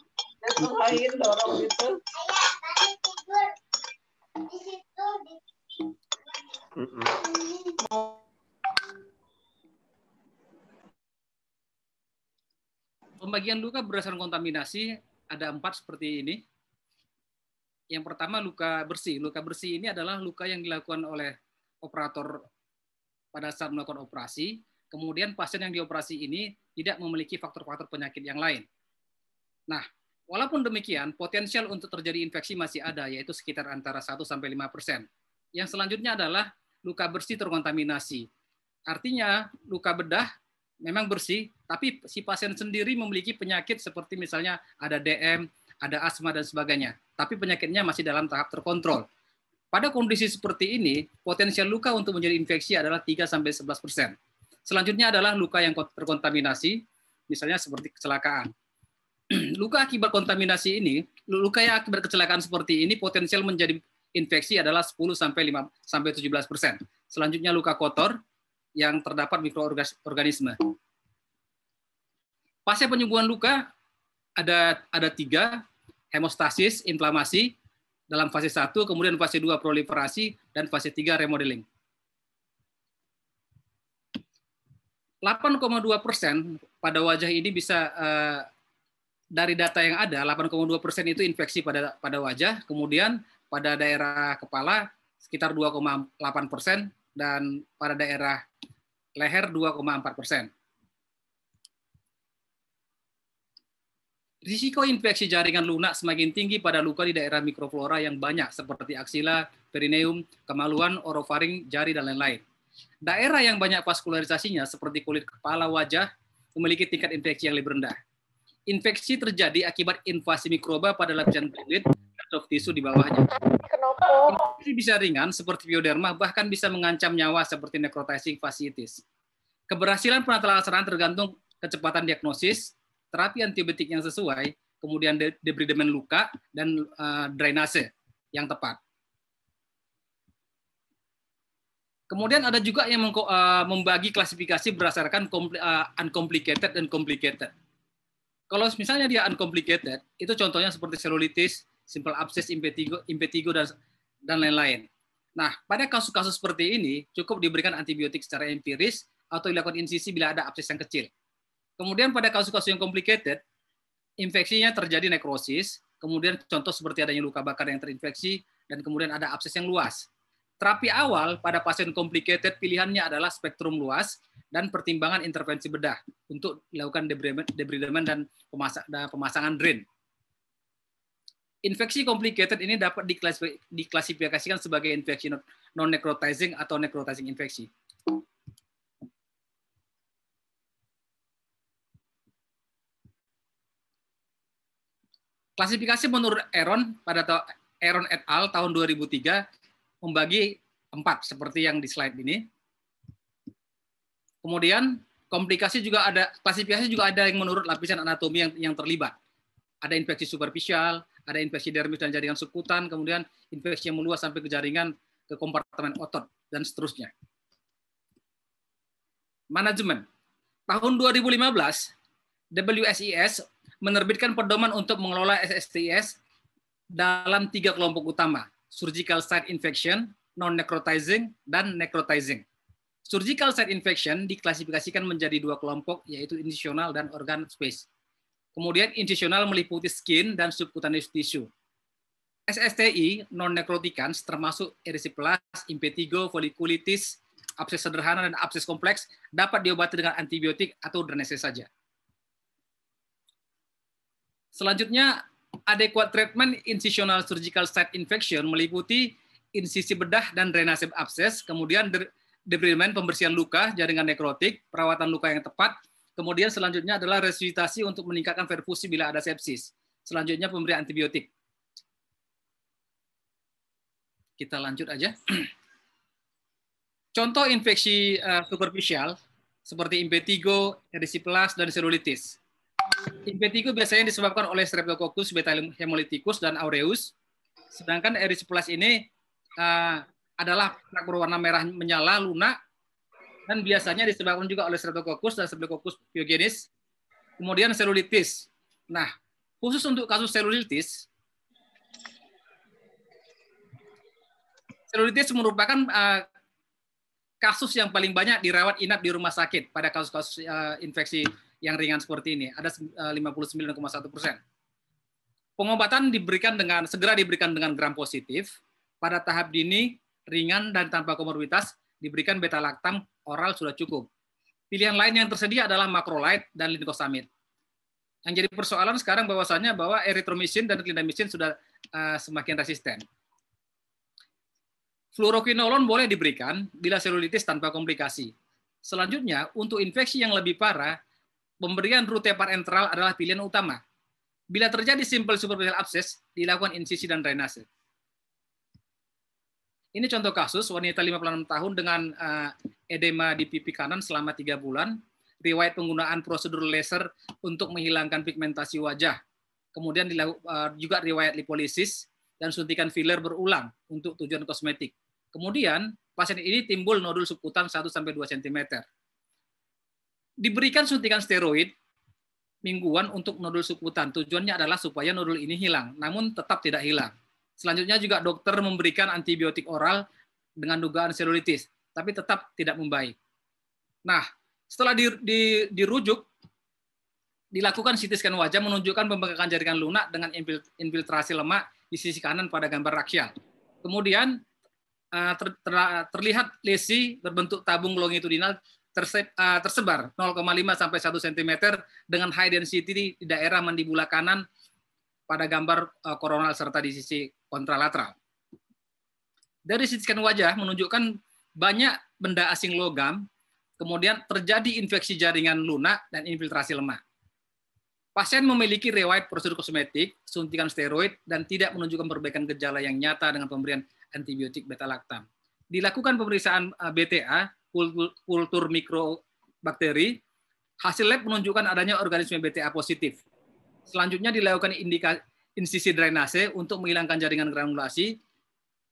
pembagian luka berdasarkan kontaminasi ada 4 seperti ini. Yang pertama luka bersih. Luka bersih ini adalah luka yang dilakukan oleh operator pada saat melakukan operasi. Kemudian pasien yang dioperasi ini tidak memiliki faktor-faktor penyakit yang lain. Nah, walaupun demikian, potensial untuk terjadi infeksi masih ada, yaitu sekitar antara 1-5%. Yang selanjutnya adalah luka bersih terkontaminasi. Artinya luka bedah memang bersih, tapi si pasien sendiri memiliki penyakit seperti misalnya ada DM, ada asma, dan sebagainya. Tapi penyakitnya masih dalam tahap terkontrol. Pada kondisi seperti ini, potensial luka untuk menjadi infeksi adalah 3-11%. Selanjutnya adalah luka yang terkontaminasi, misalnya seperti kecelakaan. Luka akibat kontaminasi ini, luka yang akibat kecelakaan seperti ini, potensial menjadi infeksi adalah 10-17%. Selanjutnya luka kotor yang terdapat mikroorganisme. Pasca penyembuhan luka ada 3, hemostasis, inflamasi dalam fase 1, kemudian fase 2 proliferasi, dan fase 3 remodeling. 8,2% pada wajah ini bisa dari data yang ada, 8,2% itu infeksi pada wajah, kemudian pada daerah kepala sekitar 2,8%, dan pada daerah leher 2,4%. Risiko infeksi jaringan lunak semakin tinggi pada luka di daerah mikroflora yang banyak seperti aksila, perineum, kemaluan, orofaring, jari, dan lain-lain. Daerah yang banyak vaskularisasinya seperti kulit kepala, wajah, memiliki tingkat infeksi yang lebih rendah. Infeksi terjadi akibat invasi mikroba pada lapisan kulit dan soft tissue di bawahnya. Infeksi bisa ringan seperti pioderma, bahkan bisa mengancam nyawa seperti necrotizing fasciitis. Keberhasilan penata-laksanaan tergantung kecepatan diagnosis, terapi antibiotik yang sesuai, kemudian debridemen luka, dan drainase yang tepat. Kemudian ada juga yang membagi klasifikasi berdasarkan uncomplicated dan complicated. Kalau misalnya dia uncomplicated, itu contohnya seperti selulitis, simple abscess, impetigo, dan lain-lain. Nah, pada kasus-kasus seperti ini, cukup diberikan antibiotik secara empiris atau dilakukan insisi bila ada abses yang kecil. Kemudian pada kasus-kasus yang complicated, infeksinya terjadi nekrosis, kemudian contoh seperti adanya luka bakar yang terinfeksi, dan kemudian ada abses yang luas. Terapi awal pada pasien complicated pilihannya adalah spektrum luas dan pertimbangan intervensi bedah untuk dilakukan debridemen dan pemasangan drain. Infeksi complicated ini dapat diklasifikasikan sebagai infeksi non-necrotizing atau necrotizing infeksi. Klasifikasi menurut Aaron et al. Tahun 2003 membagi 4 seperti yang di slide ini. Kemudian klasifikasi juga ada yang menurut lapisan anatomi yang terlibat. Ada infeksi superficial, ada infeksi dermis dan jaringan subkutan, kemudian infeksi yang meluas sampai ke jaringan, ke kompartemen otot, dan seterusnya. Manajemen. Tahun 2015, WSIS menerbitkan pedoman untuk mengelola SSTIS dalam 3 kelompok utama, surgical site infection, non-necrotizing, dan necrotizing. Surgical site infection diklasifikasikan menjadi 2 kelompok, yaitu incisional dan organ space. Kemudian incisional meliputi skin dan subcutaneous tissue. SSTI, non-necroticans, termasuk erysipelas, impetigo, folikulitis, abses sederhana, dan abses kompleks, dapat diobati dengan antibiotik atau drainase saja. Selanjutnya, adequate treatment incisional surgical site infection meliputi insisi bedah dan drainase abses, kemudian debridemen pembersihan luka, jaringan nekrotik, perawatan luka yang tepat, kemudian selanjutnya adalah resusitasi untuk meningkatkan perfusi bila ada sepsis. Selanjutnya pemberian antibiotik. Kita lanjut aja. Contoh infeksi superficial seperti impetigo, erysipelas, dan selulitis. Impetigo biasanya disebabkan oleh Streptococcus beta hemolyticus dan aureus, sedangkan erysipelas ini adalah plak berwarna merah menyala lunak dan biasanya disebabkan juga oleh Streptococcus dan Streptococcus pyogenes. Kemudian selulitis. Nah, khusus untuk kasus selulitis merupakan kasus yang paling banyak dirawat inap di rumah sakit pada kasus-kasus infeksi yang ringan seperti ini, ada 59,1%. Pengobatan segera diberikan dengan gram positif, pada tahap dini, ringan dan tanpa komorbiditas, diberikan beta-laktam oral sudah cukup. Pilihan lain yang tersedia adalah macrolide dan lincosamid. Yang jadi persoalan sekarang bahwasanya bahwa erythromycin dan clindamycin sudah semakin resisten. Fluoroquinolone boleh diberikan bila selulitis tanpa komplikasi. Selanjutnya, untuk infeksi yang lebih parah, pemberian rute parenteral adalah pilihan utama. Bila terjadi simple superficial abscess, dilakukan insisi dan drainase. Ini contoh kasus wanita 56 tahun dengan edema di pipi kanan selama 3 bulan, riwayat penggunaan prosedur laser untuk menghilangkan pigmentasi wajah. Kemudian juga riwayat lipolisis dan suntikan filler berulang untuk tujuan kosmetik. Kemudian pasien ini timbul nodul subkutan 1-2 cm. Diberikan suntikan steroid mingguan untuk nodul subkutan. Tujuannya adalah supaya nodul ini hilang, namun tetap tidak hilang. Selanjutnya juga dokter memberikan antibiotik oral dengan dugaan selulitis, tapi tetap tidak membaik. Nah, setelah dirujuk, dilakukan CT scan wajah menunjukkan pembengkakan jaringan lunak dengan infiltrasi lemak di sisi kanan pada gambar aksial. Kemudian terlihat lesi berbentuk tabung longitudinal tersebar 0,5 sampai 1 cm dengan high density di daerah mandibula kanan pada gambar koronal serta di sisi kontralateral. Dari CT scan wajah menunjukkan banyak benda asing logam, kemudian terjadi infeksi jaringan lunak dan infiltrasi lemak. Pasien memiliki riwayat prosedur kosmetik, suntikan steroid, dan tidak menunjukkan perbaikan gejala yang nyata dengan pemberian antibiotik beta-laktam. Dilakukan pemeriksaan BTA, kultur mikrobakteri, hasil lab menunjukkan adanya organisme BTA positif. Selanjutnya dilakukan insisi drainase untuk menghilangkan jaringan granulasi,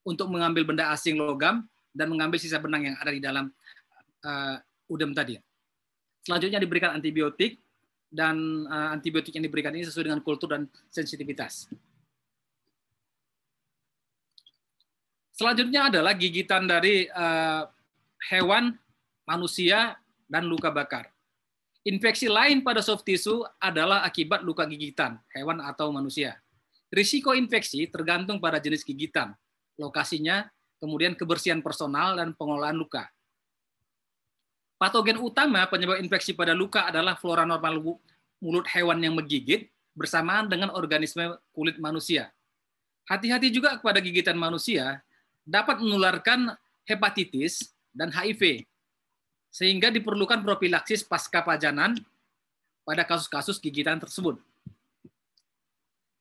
untuk mengambil benda asing logam, dan mengambil sisa benang yang ada di dalam udem tadi. Selanjutnya diberikan antibiotik, dan antibiotik yang diberikan ini sesuai dengan kultur dan sensitivitas. Selanjutnya adalah gigitan dari hewan, manusia, dan luka bakar. Infeksi lain pada soft tissue adalah akibat luka gigitan, hewan atau manusia. Risiko infeksi tergantung pada jenis gigitan, lokasinya, kemudian kebersihan personal, dan pengelolaan luka. Patogen utama penyebab infeksi pada luka adalah flora normal mulut hewan yang menggigit bersamaan dengan organisme kulit manusia. Hati-hati juga kepada gigitan manusia, dapat menularkan hepatitis dan HIV, sehingga diperlukan propilaksis pasca pajanan pada kasus-kasus gigitan tersebut.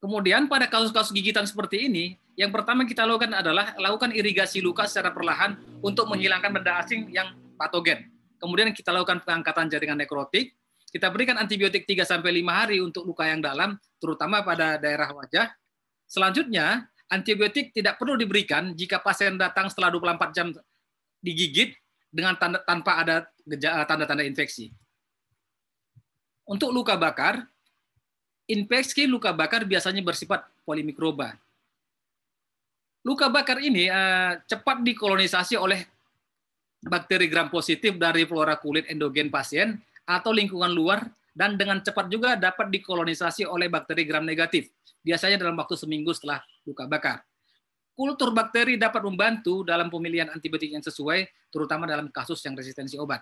Kemudian pada kasus-kasus gigitan seperti ini, yang pertama kita lakukan adalah lakukan irigasi luka secara perlahan untuk menghilangkan benda asing yang patogen. Kemudian kita lakukan pengangkatan jaringan nekrotik, kita berikan antibiotik 3-5 hari untuk luka yang dalam, terutama pada daerah wajah. Selanjutnya, antibiotik tidak perlu diberikan jika pasien datang setelah 24 jam digigit dengan tanpa ada tanda-tanda infeksi. Untuk luka bakar, infeksi luka bakar biasanya bersifat polimikroba. Luka bakar ini cepat dikolonisasi oleh bakteri gram positif dari flora kulit endogen pasien atau lingkungan luar, dan dengan cepat juga dapat dikolonisasi oleh bakteri gram negatif, biasanya dalam waktu seminggu setelah luka bakar. Kultur bakteri dapat membantu dalam pemilihan antibiotik yang sesuai, terutama dalam kasus yang resistensi obat.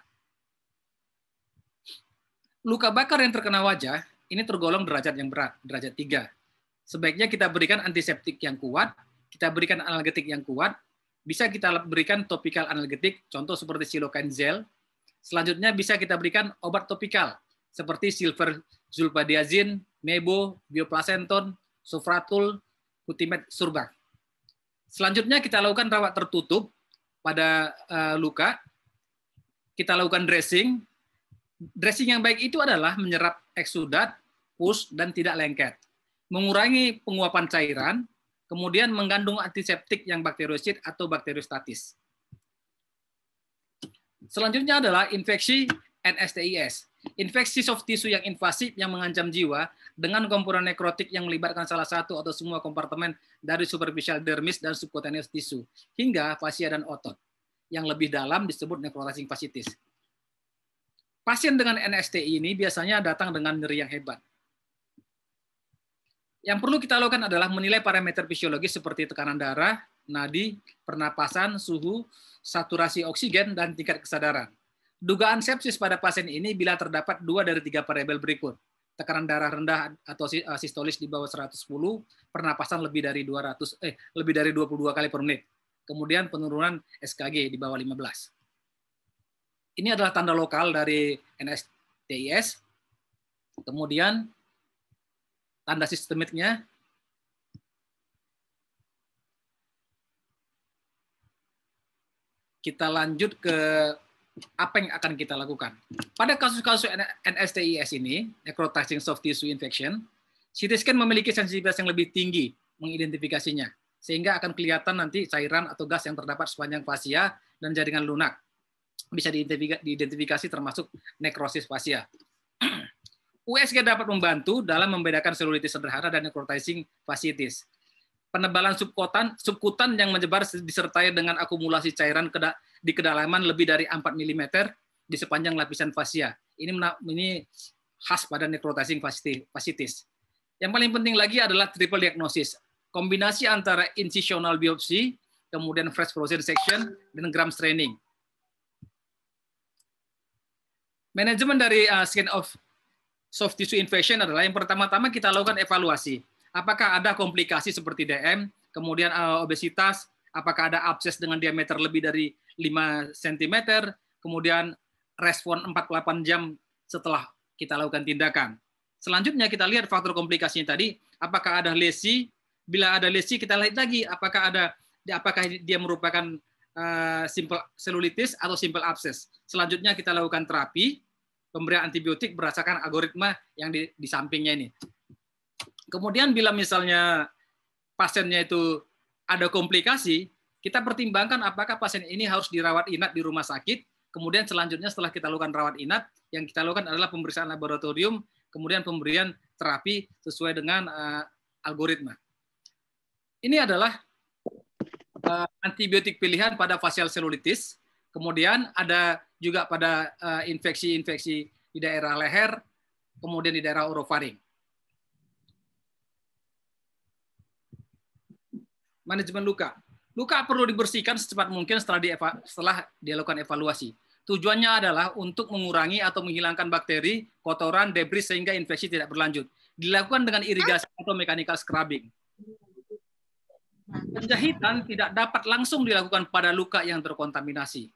Luka bakar yang terkena wajah, ini tergolong derajat yang berat, derajat 3. Sebaiknya kita berikan antiseptik yang kuat, kita berikan analgetik yang kuat, bisa kita berikan topikal analgetik, contoh seperti silokain gel. Selanjutnya bisa kita berikan obat topikal, seperti silver zulfadiazin, mebo, bioplacenton, sofratul, kutimet surbac. Selanjutnya kita lakukan rawat tertutup pada luka. Kita lakukan dressing. Dressing yang baik itu adalah menyerap eksudat, pus, dan tidak lengket. Mengurangi penguapan cairan, kemudian mengandung antiseptik yang bakteriosid atau bakteriostatis. Selanjutnya adalah infeksi NSTIS. Infeksi soft tissue yang invasif yang mengancam jiwa dengan komponen nekrotik yang melibatkan salah satu atau semua kompartemen dari superficial dermis dan subcutaneous tissue hingga fasia dan otot. Yang lebih dalam disebut necrotizing fasciitis. Pasien dengan NSTI ini biasanya datang dengan nyeri yang hebat. Yang perlu kita lakukan adalah menilai parameter fisiologis seperti tekanan darah, nadi, pernapasan, suhu, saturasi oksigen, dan tingkat kesadaran. Dugaan sepsis pada pasien ini bila terdapat 2 dari 3 variabel berikut. Tekanan darah rendah atau sistolis di bawah 110, pernapasan lebih dari 22 kali per menit. Kemudian penurunan SKG di bawah 15. Ini adalah tanda lokal dari NSTIS. Kemudian tanda sistemiknya, kita lanjut ke apa yang akan kita lakukan. Pada kasus-kasus NSTIS ini, necrotizing soft tissue infection, CT scan memiliki sensitivitas yang lebih tinggi mengidentifikasinya, sehingga akan kelihatan nanti cairan atau gas yang terdapat sepanjang fasia dan jaringan lunak. Bisa diidentifikasi termasuk nekrosis fasia. USG dapat membantu dalam membedakan selulitis sederhana dan necrotizing fasciitis. Penebalan subkutan yang menyebar disertai dengan akumulasi cairan di kedalaman lebih dari 4 mm di sepanjang lapisan fasia. Ini khas pada necrotizing fasciitis. Yang paling penting lagi adalah triple diagnosis. Kombinasi antara incisional biopsi, kemudian fresh frozen section, dan gram staining. Manajemen dari skin of soft tissue infection adalah yang pertama-tama kita lakukan evaluasi. Apakah ada komplikasi seperti DM, kemudian obesitas, apakah ada abses dengan diameter lebih dari 5 cm, kemudian respon 48 jam setelah kita lakukan tindakan. Selanjutnya kita lihat faktor komplikasinya tadi, apakah ada lesi. Bila ada lesi kita lihat lagi apakah dia merupakan simple selulitis atau simple abscess. Selanjutnya kita lakukan terapi, pemberian antibiotik berdasarkan algoritma yang di sampingnya ini. Kemudian bila misalnya pasiennya itu ada komplikasi, kita pertimbangkan apakah pasien ini harus dirawat inap di rumah sakit. Kemudian selanjutnya setelah kita lakukan rawat inap, yang kita lakukan adalah pemeriksaan laboratorium, kemudian pemberian terapi sesuai dengan algoritma. Ini adalah antibiotik pilihan pada facial selulitis, kemudian ada juga pada infeksi-infeksi di daerah leher, kemudian di daerah orofaring. Manajemen luka. Luka perlu dibersihkan secepat mungkin setelah dilakukan evaluasi. Tujuannya adalah untuk mengurangi atau menghilangkan bakteri, kotoran, debris sehingga infeksi tidak berlanjut. Dilakukan dengan irigasi atau mechanical scrubbing. Penjahitan tidak dapat langsung dilakukan pada luka yang terkontaminasi.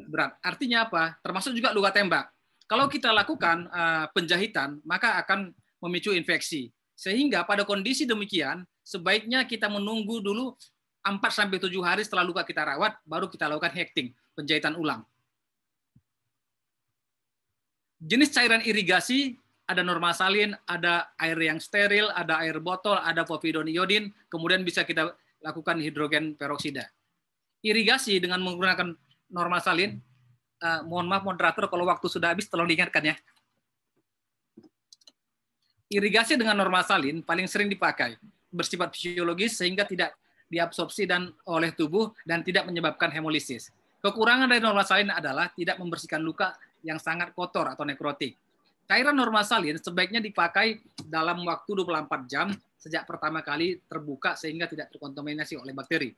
Berat. Artinya apa? Termasuk juga luka tembak. Kalau kita lakukan penjahitan, maka akan memicu infeksi. Sehingga pada kondisi demikian, sebaiknya kita menunggu dulu 4-7 hari setelah luka kita rawat, baru kita lakukan hekting, penjahitan ulang. Jenis cairan irigasi, ada normalsalin, ada air yang steril, ada air botol, ada povidone iodin, kemudian bisa kita lakukan hidrogen peroksida. Irigasi dengan menggunakan normalsalin, mohon maaf moderator kalau waktu sudah habis tolong diingatkan ya. Irigasi dengan normalsalin paling sering dipakai, bersifat fisiologis sehingga tidak diabsorpsi oleh tubuh dan tidak menyebabkan hemolisis. Kekurangan dari normalsalin adalah tidak membersihkan luka yang sangat kotor atau nekrotik. Cairan normalsalin sebaiknya dipakai dalam waktu 24 jam sejak pertama kali terbuka sehingga tidak terkontaminasi oleh bakteri.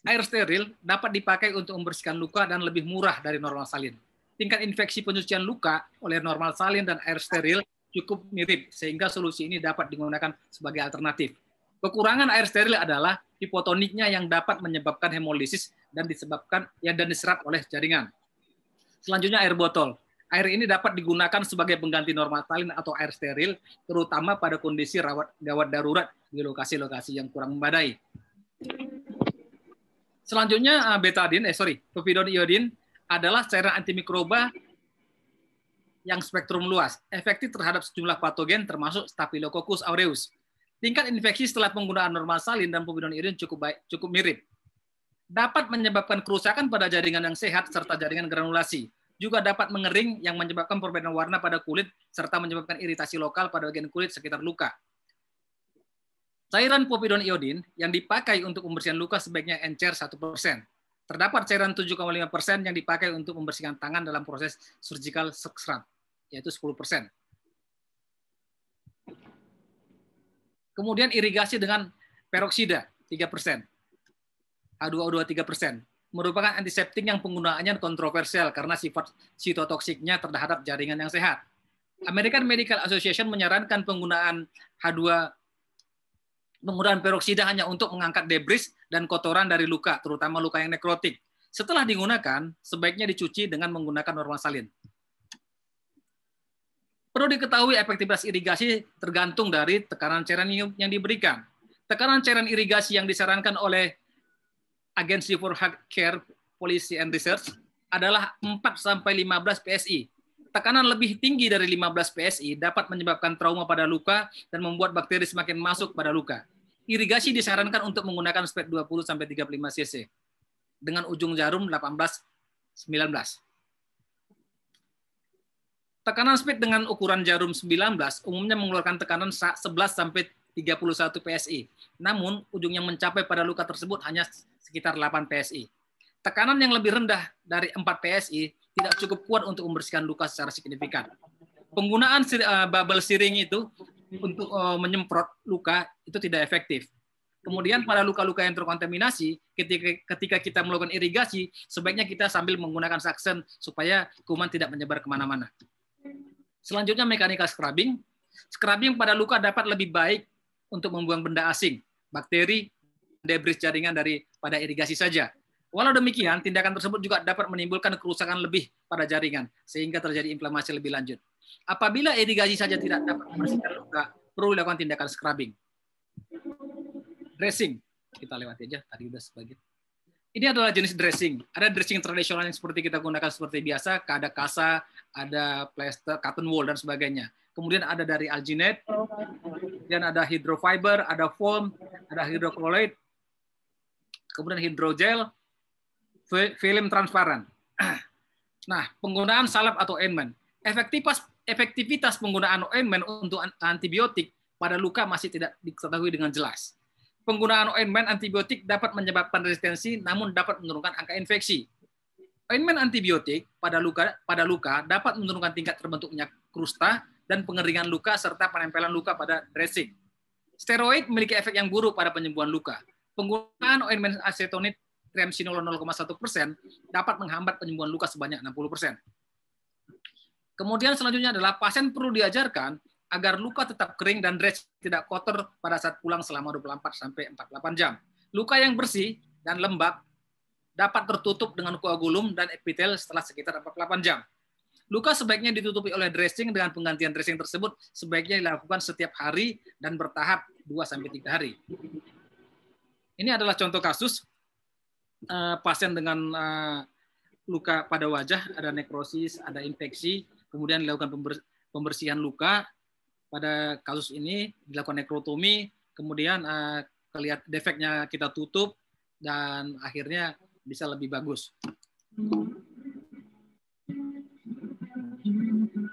Air steril dapat dipakai untuk membersihkan luka dan lebih murah dari normalsalin. Tingkat infeksi penyucian luka oleh normalsalin dan air steril cukup mirip sehingga solusi ini dapat digunakan sebagai alternatif. Kekurangan air steril adalah hipotoniknya yang dapat menyebabkan hemolisis dan diserap oleh jaringan. Selanjutnya air botol. Air ini dapat digunakan sebagai pengganti normalsalin atau air steril, terutama pada kondisi gawat darurat di lokasi-lokasi yang kurang memadai. Selanjutnya povidone iodin adalah cairan antimikroba yang spektrum luas, efektif terhadap sejumlah patogen termasuk Staphylococcus aureus. Tingkat infeksi setelah penggunaan normalsalin dan povidone iodin cukup mirip. Dapat menyebabkan kerusakan pada jaringan yang sehat serta jaringan granulasi. Juga dapat mengering yang menyebabkan perbedaan warna pada kulit serta menyebabkan iritasi lokal pada bagian kulit sekitar luka. Cairan povidone iodin yang dipakai untuk pembersihan luka sebaiknya encer 1%. Terdapat cairan 7,5% yang dipakai untuk membersihkan tangan dalam proses surgical scrub, yaitu 10%. Kemudian irigasi dengan peroksida 3%. H2O2 3%. Merupakan antiseptik yang penggunaannya kontroversial karena sifat sitotoksiknya terhadap jaringan yang sehat. American Medical Association menyarankan penggunaan peroksida hanya untuk mengangkat debris dan kotoran dari luka, terutama luka yang nekrotik. Setelah digunakan, sebaiknya dicuci dengan menggunakan normalsalin. Perlu diketahui efektivitas irigasi tergantung dari tekanan cairan yang diberikan. Tekanan cairan irigasi yang disarankan oleh Agency for Healthcare Policy and Research adalah 4-15 PSI. Tekanan lebih tinggi dari 15 PSI dapat menyebabkan trauma pada luka dan membuat bakteri semakin masuk pada luka. Irigasi disarankan untuk menggunakan spek 20-35 cc dengan ujung jarum 18-19. Tekanan spek dengan ukuran jarum 19 umumnya mengeluarkan tekanan 11-31 PSI. Namun, ujung yang mencapai pada luka tersebut hanya sekitar 8 PSI. Tekanan yang lebih rendah dari 4 PSI tidak cukup kuat untuk membersihkan luka secara signifikan. Penggunaan bubble searing itu untuk menyemprot luka itu tidak efektif. Kemudian pada luka-luka yang terkontaminasi, ketika kita melakukan irigasi, sebaiknya kita sambil menggunakan saksen supaya kuman tidak menyebar kemana-mana. Selanjutnya mekanika scrubbing. Scrubbing pada luka dapat lebih baik untuk membuang benda asing, bakteri, debris jaringan daripada irigasi saja. Walau demikian, tindakan tersebut juga dapat menimbulkan kerusakan lebih pada jaringan, sehingga terjadi inflamasi lebih lanjut. Apabila irigasi saja tidak dapat membersihkan luka, perlu dilakukan tindakan scrubbing. Dressing, kita lewati aja, tadi udah sebagian. Ini adalah jenis dressing. Ada dressing tradisional yang seperti kita gunakan seperti biasa, ada kasa, ada plaster, cotton wool, dan sebagainya. Kemudian ada dari alginate, kemudian ada hydrofiber, ada foam, ada hydrocolloid, kemudian hydrogel, film transparan. Nah, penggunaan salep atau ointment. Efektivitas penggunaan ointment untuk antibiotik pada luka masih tidak diketahui dengan jelas. Penggunaan ointment antibiotik dapat menyebabkan resistensi, namun dapat menurunkan angka infeksi. Ointment antibiotik pada luka dapat menurunkan tingkat terbentuknya krusta dan pengeringan luka serta penempelan luka pada dressing. Steroid memiliki efek yang buruk pada penyembuhan luka. Penggunaan ointment acetonit triamcinolone 0,1% dapat menghambat penyembuhan luka sebanyak 60%. Kemudian selanjutnya adalah pasien perlu diajarkan agar luka tetap kering dan dressing tidak kotor pada saat pulang selama 24 sampai 48 jam. Luka yang bersih dan lembab dapat tertutup dengan koagulum dan epitel setelah sekitar 48 jam. Luka sebaiknya ditutupi oleh dressing dengan penggantian dressing tersebut sebaiknya dilakukan setiap hari dan bertahap 2 sampai 3 hari. Ini adalah contoh kasus pasien dengan luka pada wajah, ada nekrosis, ada infeksi, kemudian dilakukan pembersihan luka. Pada kasus ini dilakukan nekrotomi, kemudian kelihatan defeknya kita tutup, dan akhirnya bisa lebih bagus.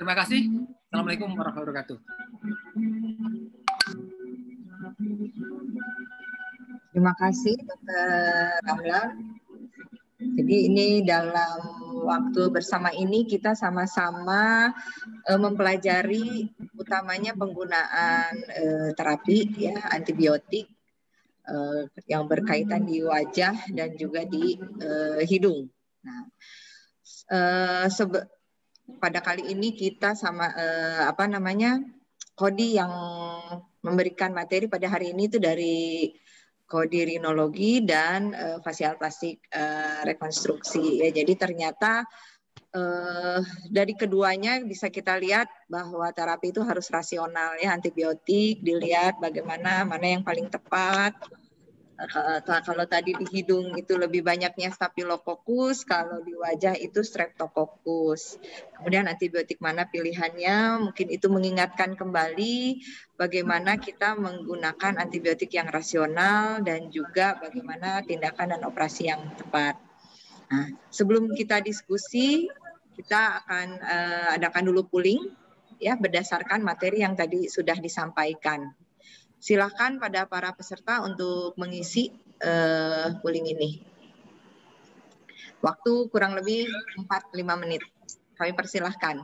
Terima kasih. Assalamualaikum warahmatullahi wabarakatuh. Terima kasih, Dr. Ramlan. Jadi ini dalam waktu bersama ini kita sama-sama mempelajari utamanya penggunaan terapi ya antibiotik yang berkaitan di wajah dan juga di hidung. Nah, pada kali ini kita sama Kodi yang memberikan materi pada hari ini itu dari Kodi rinologi dan fasial plastik rekonstruksi. Ya, jadi ternyata dari keduanya bisa kita lihat bahwa terapi itu harus rasional ya, antibiotik dilihat bagaimana mana yang paling tepat. Kalau tadi di hidung itu lebih banyaknya Staphylococcus, kalau di wajah itu Streptococcus. Kemudian antibiotik mana pilihannya, mungkin itu mengingatkan kembali bagaimana kita menggunakan antibiotik yang rasional dan juga bagaimana tindakan dan operasi yang tepat. Nah, sebelum kita diskusi, kita akan adakan dulu pooling ya berdasarkan materi yang tadi sudah disampaikan. Silakan pada para peserta untuk mengisi pooling ini. Waktu kurang lebih 4-5 menit. Kami persilahkan.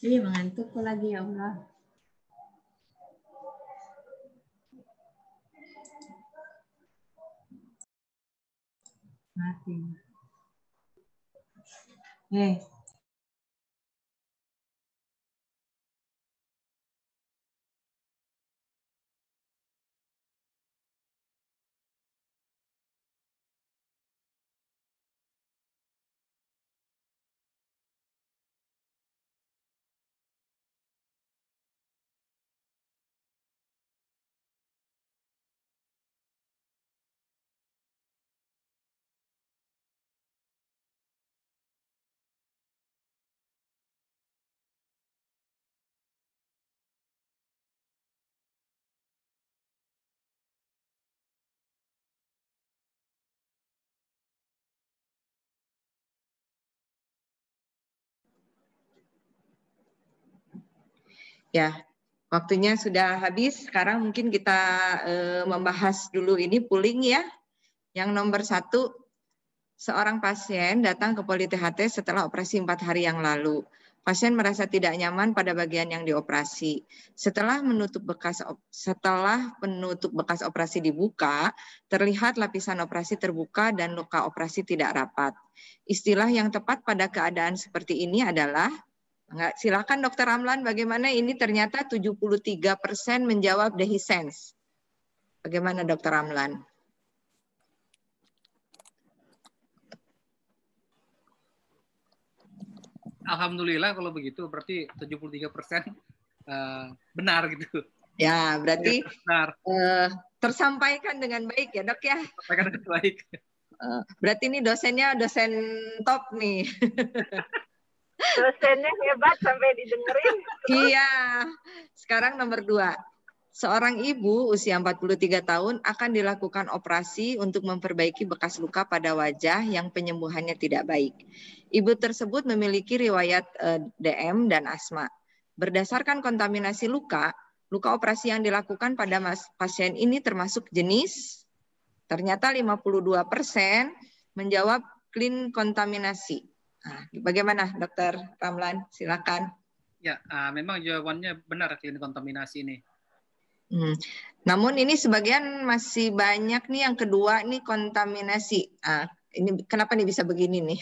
Jadi mengantuk lagi ya Allah. Mati. Nih. Ya, waktunya sudah habis. Sekarang mungkin kita membahas dulu ini pooling ya. Yang nomor 1, seorang pasien datang ke Poli THT setelah operasi 4 hari yang lalu. Pasien merasa tidak nyaman pada bagian yang dioperasi. Setelah penutup bekas operasi dibuka, terlihat lapisan operasi terbuka dan luka operasi tidak rapat. Istilah yang tepat pada keadaan seperti ini adalah, silakan Dokter Ramlan, bagaimana ini ternyata 73% menjawab dehiscence. Bagaimana Dokter Ramlan? Alhamdulillah kalau begitu berarti 73% benar gitu. Ya, berarti ya, benar. Tersampaikan dengan baik ya Dok ya. Tersampaikan dengan baik. Berarti ini dosennya dosen top nih. Dosennya hebat sampai didengerin. Iya. Sekarang nomor 2. Seorang ibu usia 43 tahun akan dilakukan operasi untuk memperbaiki bekas luka pada wajah yang penyembuhannya tidak baik. Ibu tersebut memiliki riwayat DM dan asma. Berdasarkan kontaminasi luka, luka operasi yang dilakukan pada pasien ini termasuk jenis, ternyata 52% menjawab clean kontaminasi. Nah, bagaimana Dokter Ramlan? Silakan. Ya, memang jawabannya benar clean kontaminasi ini. Namun ini sebagian masih banyak nih yang kedua nih kontaminasi. Ini kenapa nih bisa begini nih?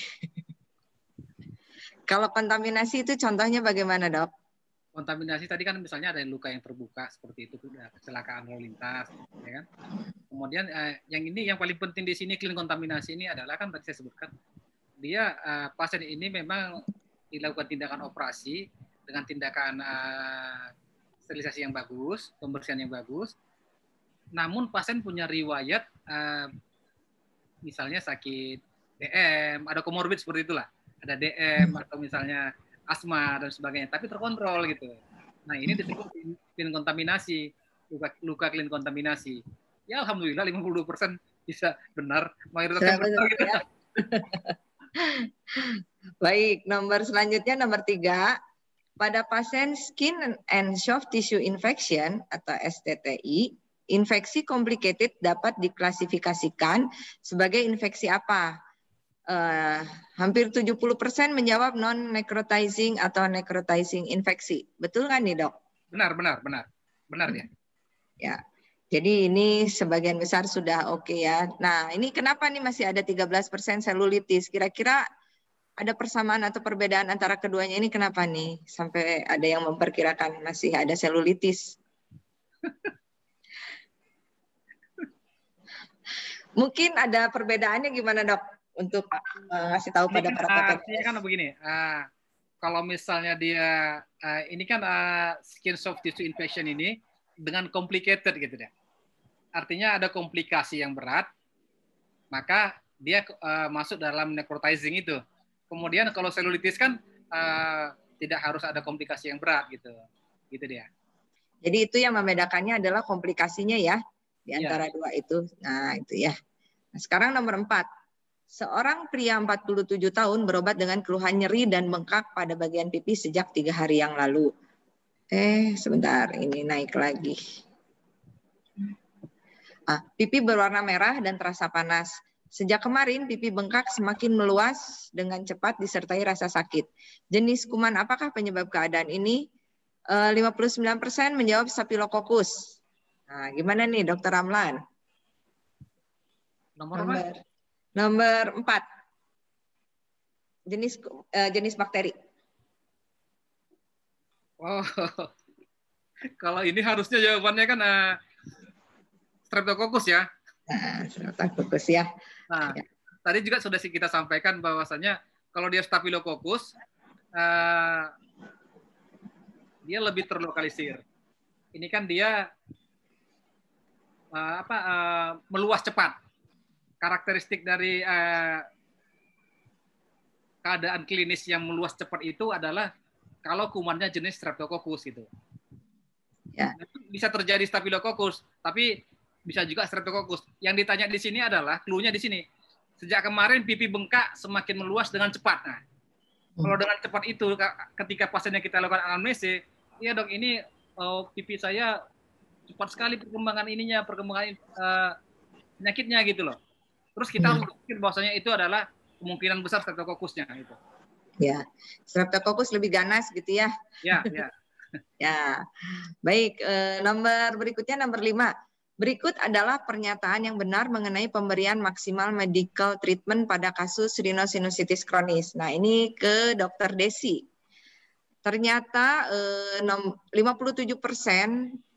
Kalau kontaminasi itu contohnya bagaimana Dok? Kontaminasi tadi kan misalnya ada luka yang terbuka seperti itu, kecelakaan lalu lintas, ya kan? Kemudian yang ini yang paling penting di sini clean kontaminasi ini adalah kan tadi saya sebutkan dia pasien ini memang dilakukan tindakan operasi dengan tindakan sterilisasi yang bagus, pembersihan yang bagus. Namun pasien punya riwayat misalnya sakit DM, ada komorbid seperti itulah. Ada DM atau misalnya asma dan sebagainya, tapi terkontrol gitu. Nah, ini disebut clean kontaminasi, luka clean kontaminasi. Ya alhamdulillah 52% bisa benar, mayoritasnya benar gitu. Ya. Baik, nomor selanjutnya nomor 3. Pada pasien skin and soft tissue infection atau STTI, infeksi complicated dapat diklasifikasikan sebagai infeksi apa? Hampir 70% menjawab non-necrotizing atau necrotizing infeksi. Betul kan nih Dok? Benar ya. Ya. Jadi ini sebagian besar sudah oke ya. Nah ini kenapa nih masih ada 13% selulitis? Kira-kira ada persamaan atau perbedaan antara keduanya ini kenapa nih? Sampai ada yang memperkirakan masih ada selulitis. Mungkin ada perbedaannya gimana Dok? Untuk ngasih tahu pada para PPDS. Artinya kan begini, kalau misalnya dia, ini kan skin soft tissue infection ini dengan complicated gitu deh. Artinya ada komplikasi yang berat, maka dia masuk dalam necrotizing itu. Kemudian kalau selulitis kan tidak harus ada komplikasi yang berat gitu dia. Jadi itu yang membedakannya adalah komplikasinya ya di antara dua itu. Nah itu ya. Nah, sekarang nomor 4. Seorang pria 47 tahun berobat dengan keluhan nyeri dan bengkak pada bagian pipi sejak 3 hari yang lalu. Sebentar, ini naik lagi. Pipi berwarna merah dan terasa panas. Sejak kemarin, pipi bengkak semakin meluas dengan cepat disertai rasa sakit. Jenis kuman apakah penyebab keadaan ini? 59% menjawab Staphylococcus. Nah, gimana nih, Dokter Ramlan? Nomor Nomor 4. Jenis bakteri. Oh, kalau ini harusnya jawabannya kan Streptococcus ya. Nah, Streptococcus ya. Nah, tadi juga sudah kita sampaikan bahwasanya kalau dia Staphylococcus, dia lebih terlokalisir. Ini kan dia meluas cepat. Karakteristik dari keadaan klinis yang meluas cepat itu adalah kalau kumannya jenis Streptococcus gitu. Ya. Bisa terjadi Staphylococcus, tapi bisa juga Streptococcus. Yang ditanya di sini adalah clue-nya di sini. Sejak kemarin pipi bengkak semakin meluas dengan cepat. Nah, kalau dengan cepat itu ketika pasiennya kita lakukan anamnese, iya dok ini pipi saya cepat sekali perkembangan penyakitnya gitu loh. Terus kita harus berpikir bahwasanya itu adalah kemungkinan besar Streptococcus-nya itu. Ya, Streptococcus lebih ganas gitu ya. Ya. Ya, baik. Nomor berikutnya nomor 5. Berikut adalah pernyataan yang benar mengenai pemberian maksimal medical treatment pada kasus rhinosinusitis kronis. Nah, ini ke Dr. Desi. Ternyata 57%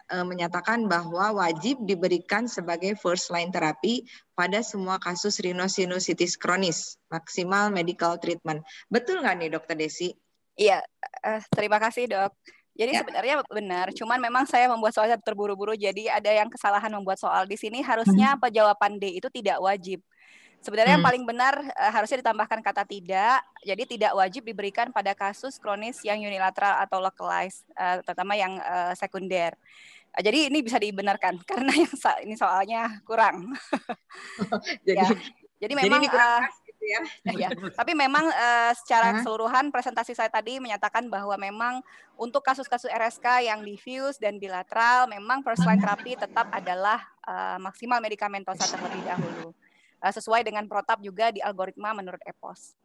menyatakan bahwa wajib diberikan sebagai first line terapi pada semua kasus rhinosinusitis kronis, maksimal medical treatment. Betul nggak nih Dr. Desi? Iya, terima kasih dok. Jadi sebenarnya benar, cuman memang saya membuat soalnya terburu-buru, jadi ada yang kesalahan membuat soal. Di sini harusnya jawaban D itu tidak wajib. Sebenarnya yang paling benar harusnya ditambahkan kata tidak, jadi tidak wajib diberikan pada kasus kronis yang unilateral atau localized, terutama yang sekunder. Jadi ini bisa dibenarkan karena yang ini soalnya kurang. Jadi memang ini kurang pas gitu ya. Ya, tapi memang secara keseluruhan presentasi saya tadi menyatakan bahwa memang untuk kasus-kasus RSK yang diffuse dan bilateral memang first line terapi tetap adalah maksimal medikamentosa terlebih dahulu. Sesuai dengan protap juga di algoritma menurut EPOS.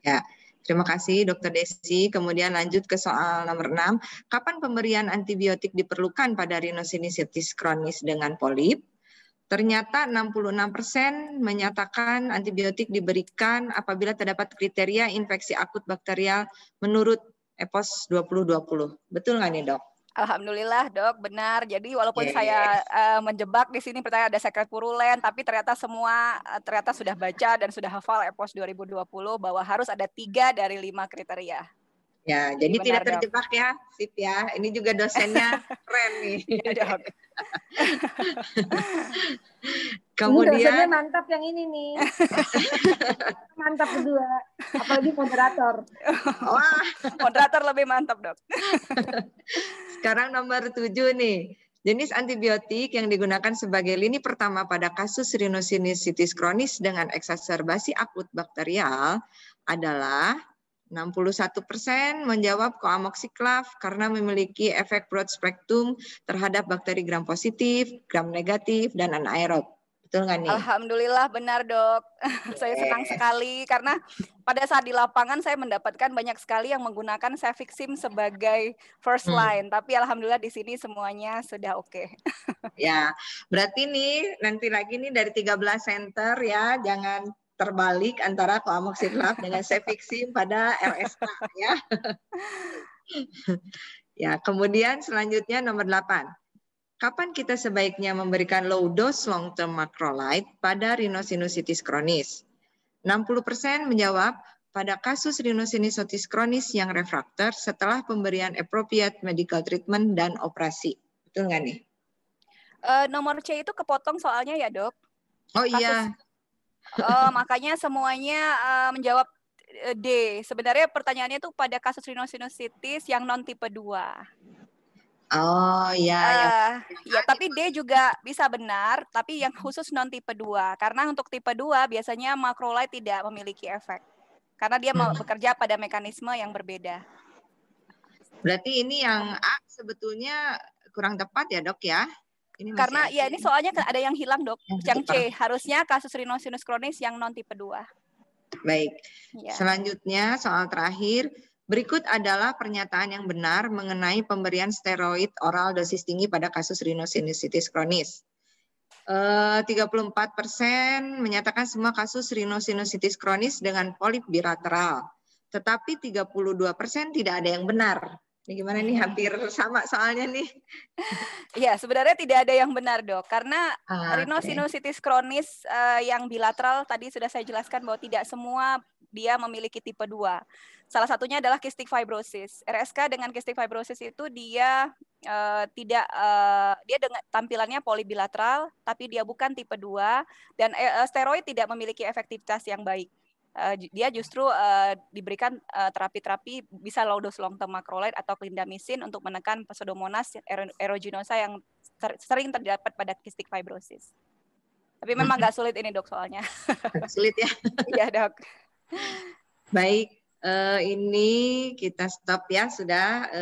Ya, terima kasih Dr. Desi. Kemudian lanjut ke soal nomor 6. Kapan pemberian antibiotik diperlukan pada rhinosinusitis kronis dengan polip? Ternyata 66% menyatakan antibiotik diberikan apabila terdapat kriteria infeksi akut bakterial menurut EPOS 2020. Betul nggak nih dok? Alhamdulillah dok, benar. Jadi walaupun saya menjebak di sini pertanyaan ada sekret purulen, tapi ternyata semua sudah baca dan sudah hafal EPOS 2020 bahwa harus ada 3 dari 5 kriteria. Ya, jadi tidak terjebak ya, sip ya. Ini juga dosennya keren nih. Ya, Kemudian dosennya mantap yang ini nih. Mantap berdua, apalagi moderator. Wah, moderator lebih mantap dok. Sekarang nomor 7 nih. Jenis antibiotik yang digunakan sebagai lini pertama pada kasus rhinosinusitis kronis dengan eksaserbasi akut bakterial adalah 61% menjawab Coamoxiclav karena memiliki efek broad spectrum terhadap bakteri gram positif, gram negatif, dan anaerob. Betul nggak nih? Alhamdulillah benar dok. Saya senang sekali karena pada saat di lapangan saya mendapatkan banyak sekali yang menggunakan Cefixime sebagai first line. Tapi alhamdulillah di sini semuanya sudah oke. Ya, berarti nih nanti lagi nih dari 13 center ya, jangan terbalik antara Coamoxiclav dengan Cefixime pada RSK ya. Ya, kemudian selanjutnya nomor 8. Kapan kita sebaiknya memberikan low dose long term macrolide pada rhinosinusitis kronis? 60% menjawab pada kasus rhinosinusitis kronis yang refraktor setelah pemberian appropriate medical treatment dan operasi. Betul nggak nih? Nomor C itu kepotong soalnya ya dok. Oh iya. Makanya semuanya menjawab D. Sebenarnya pertanyaannya itu pada kasus rhinosinusitis yang non tipe 2. Oh iya. Ya, tapi D juga bisa benar, tapi yang khusus non tipe 2. Karena untuk tipe 2 biasanya macrolide tidak memiliki efek. Karena dia bekerja pada mekanisme yang berbeda. Berarti ini yang A sebetulnya kurang tepat ya dok ya? Ini karena ya ini soalnya ada yang hilang dok. Yang C harusnya kasus rhinosinusitis kronis yang non tipe 2. Baik. Ya. Selanjutnya soal terakhir. Berikut adalah pernyataan yang benar mengenai pemberian steroid oral dosis tinggi pada kasus rhinosinusitis kronis. 34% menyatakan semua kasus rhinosinusitis kronis dengan polip bilateral. Tetapi 32% tidak ada yang benar. Ini gimana nih? Hampir sama soalnya nih. Ya, sebenarnya tidak ada yang benar, Dok. Karena rhinosinusitis kronis yang bilateral tadi sudah saya jelaskan bahwa tidak semua dia memiliki tipe 2. Salah satunya adalah cystic fibrosis. RSK dengan cystic fibrosis itu dia dia dengan tampilannya polibilateral, tapi dia bukan tipe 2 dan steroid tidak memiliki efektivitas yang baik. Dia justru diberikan terapi-terapi bisa low dose long term macrolide atau clindamycin untuk menekan Pseudomonas aeruginosa yang sering terdapat pada cystic fibrosis. Tapi memang nggak sulit ini, Dok, soalnya. Sulit ya? Iya, Dok. Baik, ini kita stop ya sudah.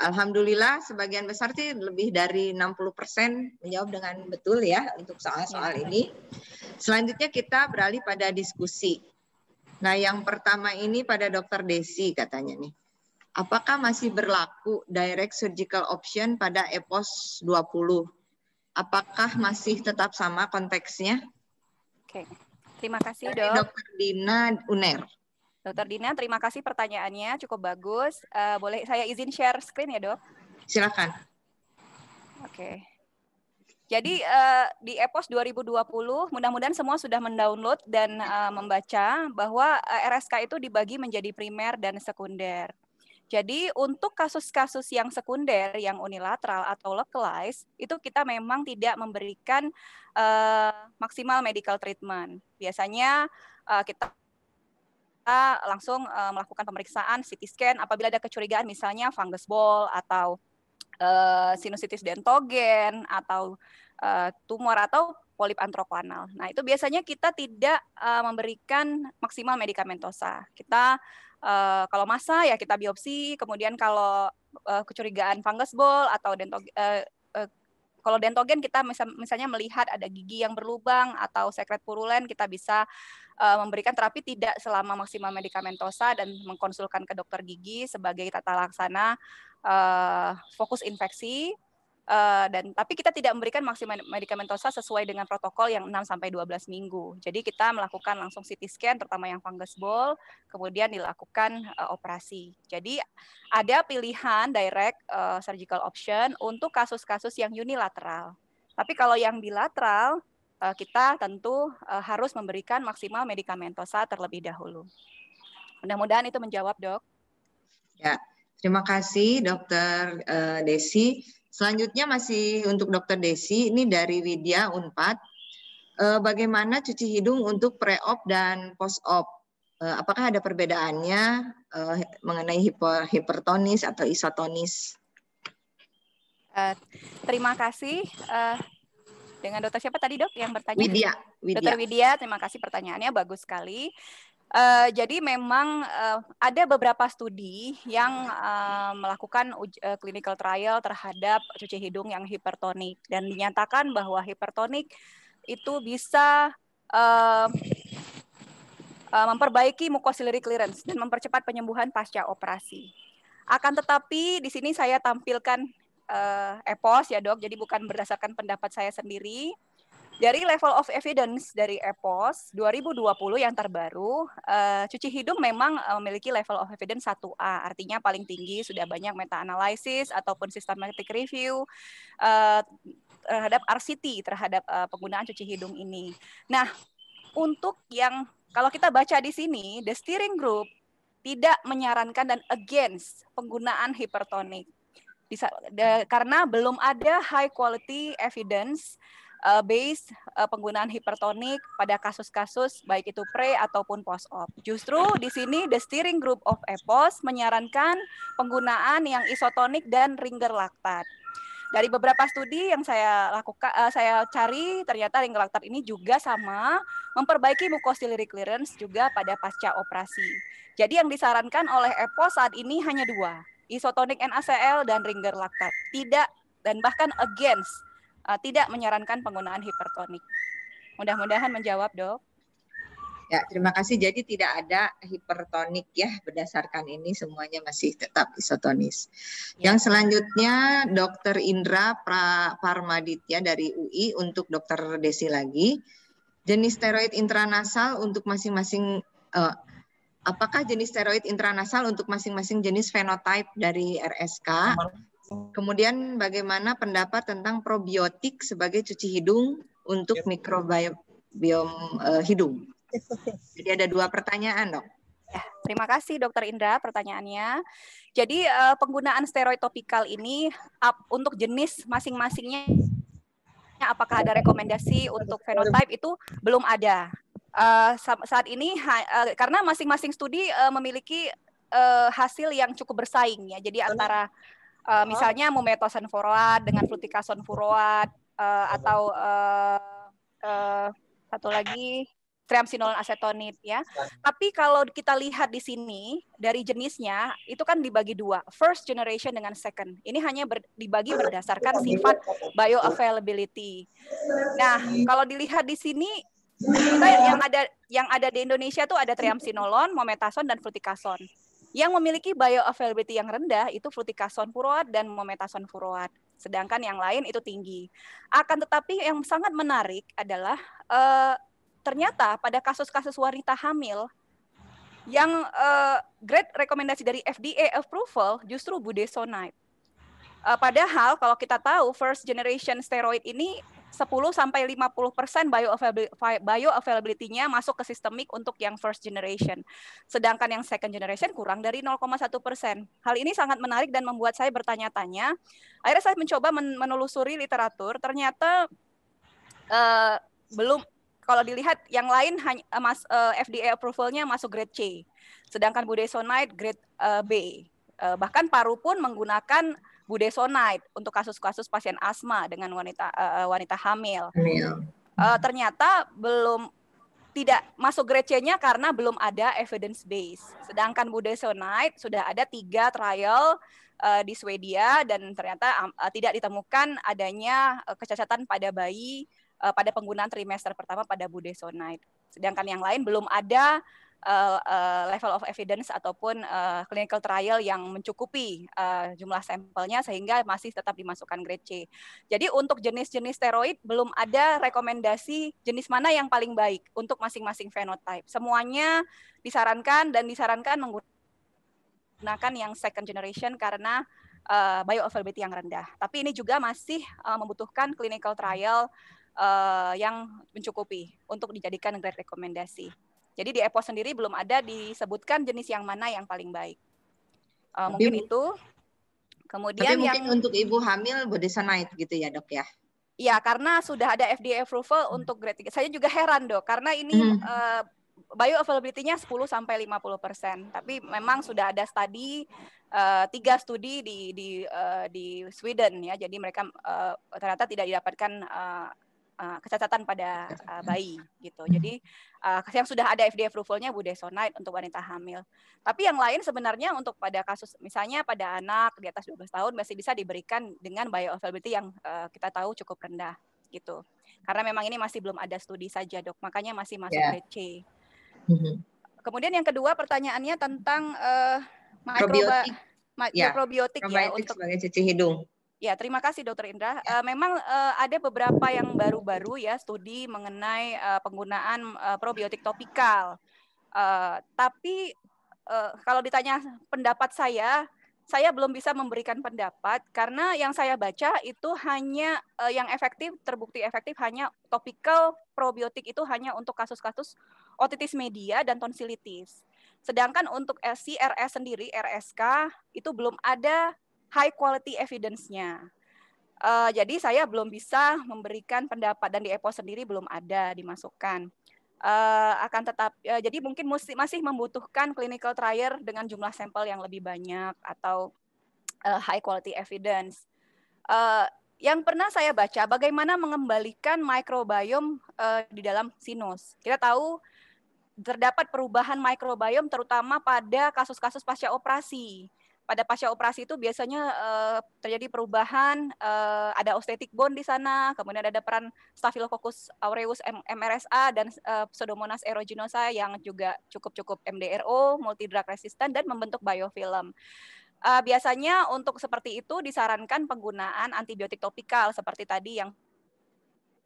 Alhamdulillah sebagian besar sih lebih dari 60% menjawab dengan betul ya untuk soal-soal ini. Selanjutnya kita beralih pada diskusi. Nah, yang pertama ini pada Dr. Desi katanya nih. Apakah masih berlaku direct surgical option pada EPOS 20? Apakah masih tetap sama konteksnya? Oke. Terima kasih, Dok. Dr. Dina Uner. Dr. Dina, terima kasih pertanyaannya, cukup bagus. Boleh saya izin share screen ya, Dok? Silakan. Oke. Jadi di EPOS 2020, mudah-mudahan semua sudah mendownload dan membaca bahwa RSK itu dibagi menjadi primer dan sekunder. Jadi untuk kasus-kasus yang sekunder, yang unilateral atau localized, itu kita memang tidak memberikan maksimal medical treatment. Biasanya kita langsung melakukan pemeriksaan CT scan apabila ada kecurigaan misalnya fungus ball atau sinusitis dentogen atau tumor atau polip antrokoanal. Nah, itu biasanya kita tidak memberikan maksimal medikamentosa. Kita kalau masa ya kita biopsi, kemudian kalau kecurigaan fungus ball atau kalau dentogen kita misalnya melihat ada gigi yang berlubang atau sekret purulen, kita bisa memberikan terapi tidak selama maksimal medikamentosa dan mengkonsulkan ke dokter gigi sebagai tata laksana fokus infeksi. Tapi kita tidak memberikan maksimal medikamentosa sesuai dengan protokol yang 6-12 minggu. Jadi kita melakukan langsung CT scan, terutama yang fungus ball, kemudian dilakukan operasi. Jadi ada pilihan direct surgical option untuk kasus-kasus yang unilateral. Tapi kalau yang bilateral, kita tentu harus memberikan maksimal medikamentosa terlebih dahulu. Mudah-mudahan itu menjawab, Dok. Ya, terima kasih Dr. Desi. Selanjutnya masih untuk Dr. Desi, ini dari Widya Unpad. Bagaimana cuci hidung untuk pre-op dan post-op? Apakah ada perbedaannya mengenai hipertonis atau isotonis? Terima kasih. Dengan dokter siapa tadi, Dok, yang bertanya? Widya. Dokter Widya, terima kasih pertanyaannya, bagus sekali. Jadi memang ada beberapa studi yang melakukan clinical trial terhadap cuci hidung yang hipertonik dan dinyatakan bahwa hipertonik itu bisa memperbaiki mucociliary clearance dan mempercepat penyembuhan pasca operasi. Akan tetapi di sini saya tampilkan EPOS ya, Dok, jadi bukan berdasarkan pendapat saya sendiri. Dari level of evidence dari EPOS 2020 yang terbaru, cuci hidung memang memiliki level of evidence 1A, artinya paling tinggi, sudah banyak meta-analysis ataupun systematic review terhadap RCT, terhadap penggunaan cuci hidung ini. Nah, untuk yang, kalau kita baca di sini, the steering group tidak menyarankan dan against penggunaan hipertonik. Karena belum ada high quality evidence based penggunaan hipertonik pada kasus-kasus baik itu pre ataupun post op. Justru di sini the steering group of EPOS menyarankan penggunaan yang isotonik dan ringer laktat. Dari beberapa studi yang saya lakukan, saya cari, ternyata ringer laktat ini juga sama memperbaiki mucociliary clearance juga pada pasca operasi. Jadi yang disarankan oleh EPOS saat ini hanya 2. Isotonik NaCl dan ringer laktat, tidak dan bahkan against, tidak menyarankan penggunaan hipertonik. Mudah-mudahan menjawab, Dok. Ya, terima kasih. Jadi tidak ada hipertonik ya, berdasarkan ini semuanya masih tetap isotonis. Ya. Yang selanjutnya Dr. Indra Parmaditya dari UI untuk Dr. Desi lagi. Jenis steroid intranasal untuk masing-masing, apakah jenis steroid intranasal untuk masing-masing jenis fenotype dari RSK? Kemudian bagaimana pendapat tentang probiotik sebagai cuci hidung untuk mikrobiom hidung? Jadi ada 2 pertanyaan, Dok. Ya, terima kasih Dokter Indra pertanyaannya. Jadi penggunaan steroid topikal ini untuk jenis masing-masingnya, apakah ada rekomendasi untuk fenotype itu belum ada. Saat ini karena masing-masing studi memiliki hasil yang cukup bersaing ya. Jadi antara misalnya mometasone furoat dengan fluticasone furoat atau satu lagi triamcinolone acetonide ya. Tapi kalau kita lihat di sini dari jenisnya itu kan dibagi 2, first generation dengan second. Ini hanya dibagi berdasarkan sifat bioavailability. Nah, kalau dilihat di sini kita yang ada di Indonesia tuh ada triamcinolone, mometasone dan fluticasone. Yang memiliki bioavailability yang rendah itu fluticasone furoat dan mometasone furoat. Sedangkan yang lain itu tinggi. Akan tetapi yang sangat menarik adalah ternyata pada kasus-kasus wanita hamil yang grade rekomendasi dari FDA approval justru budesonide. Padahal kalau kita tahu first generation steroid ini 10-50% bioavailability-nya masuk ke sistemik untuk yang first generation. Sedangkan yang second generation kurang dari 0,1%. Hal ini sangat menarik dan membuat saya bertanya-tanya. Akhirnya saya mencoba menelusuri literatur, ternyata belum. Kalau dilihat yang lain FDA approval-nya masuk grade C, sedangkan budesonide grade B. Bahkan Paru pun menggunakan budesonide untuk kasus-kasus pasien asma dengan wanita hamil. Ternyata tidak masuk grade C-nya karena belum ada evidence base. Sedangkan budesonide sudah ada 3 trial di Swedia dan ternyata tidak ditemukan adanya kecacatan pada bayi pada penggunaan trimester pertama pada budesonide. Sedangkan yang lain belum ada level of evidence ataupun clinical trial yang mencukupi jumlah sampelnya sehingga masih tetap dimasukkan grade C. Jadi untuk jenis-jenis steroid belum ada rekomendasi jenis mana yang paling baik untuk masing-masing phenotype. Semuanya disarankan menggunakan yang second generation karena bioavailability yang rendah. Tapi ini juga masih membutuhkan clinical trial yang mencukupi untuk dijadikan grade rekomendasi. Jadi di EPOS sendiri belum ada disebutkan jenis yang mana yang paling baik. Mungkin itu. Kemudian tapi mungkin untuk ibu hamil budesonide gitu ya, Dok ya? Iya, karena sudah ada FDA approval untuk grade 3. Saya juga heran, Dok, karena ini bioavailability-nya 10-50%. Tapi memang sudah ada studi 3 studi di Sweden ya. Jadi mereka ternyata tidak didapatkan kecacatan pada bayi gitu. Jadi yang sudah ada FDA approval-nya budesonide untuk wanita hamil. Tapi yang lain sebenarnya untuk pada kasus misalnya pada anak di atas 12 tahun masih bisa diberikan dengan bioavailability yang kita tahu cukup rendah gitu. Karena memang ini masih belum ada studi saja, Dok. Makanya masih masuk grade C. Kemudian yang kedua pertanyaannya tentang probiotik ya untuk sebagai cuci hidung. Ya, terima kasih Dr. Indra. Memang ada beberapa yang baru-baru ya studi mengenai penggunaan probiotik topikal. Tapi kalau ditanya pendapat saya belum bisa memberikan pendapat karena yang saya baca itu hanya yang efektif, terbukti efektif hanya topikal probiotik itu hanya untuk kasus-kasus otitis media dan tonsilitis. Sedangkan untuk CRS sendiri, RSK itu belum ada high quality evidence-nya. Jadi saya belum bisa memberikan pendapat dan di EPOS sendiri belum ada dimasukkan. Akan tetap jadi mungkin masih membutuhkan clinical trial dengan jumlah sampel yang lebih banyak atau high quality evidence. Yang pernah saya baca bagaimana mengembalikan microbiome di dalam sinus. Kita tahu terdapat perubahan microbiome terutama pada kasus-kasus pasca operasi. pada pasca operasi itu biasanya terjadi perubahan, ada osteotic bone di sana, kemudian ada peran Staphylococcus aureus MRSA dan Pseudomonas aeruginosa yang juga cukup MDRO, multi drug resistant dan membentuk biofilm. Biasanya untuk seperti itu disarankan penggunaan antibiotik topikal seperti tadi yang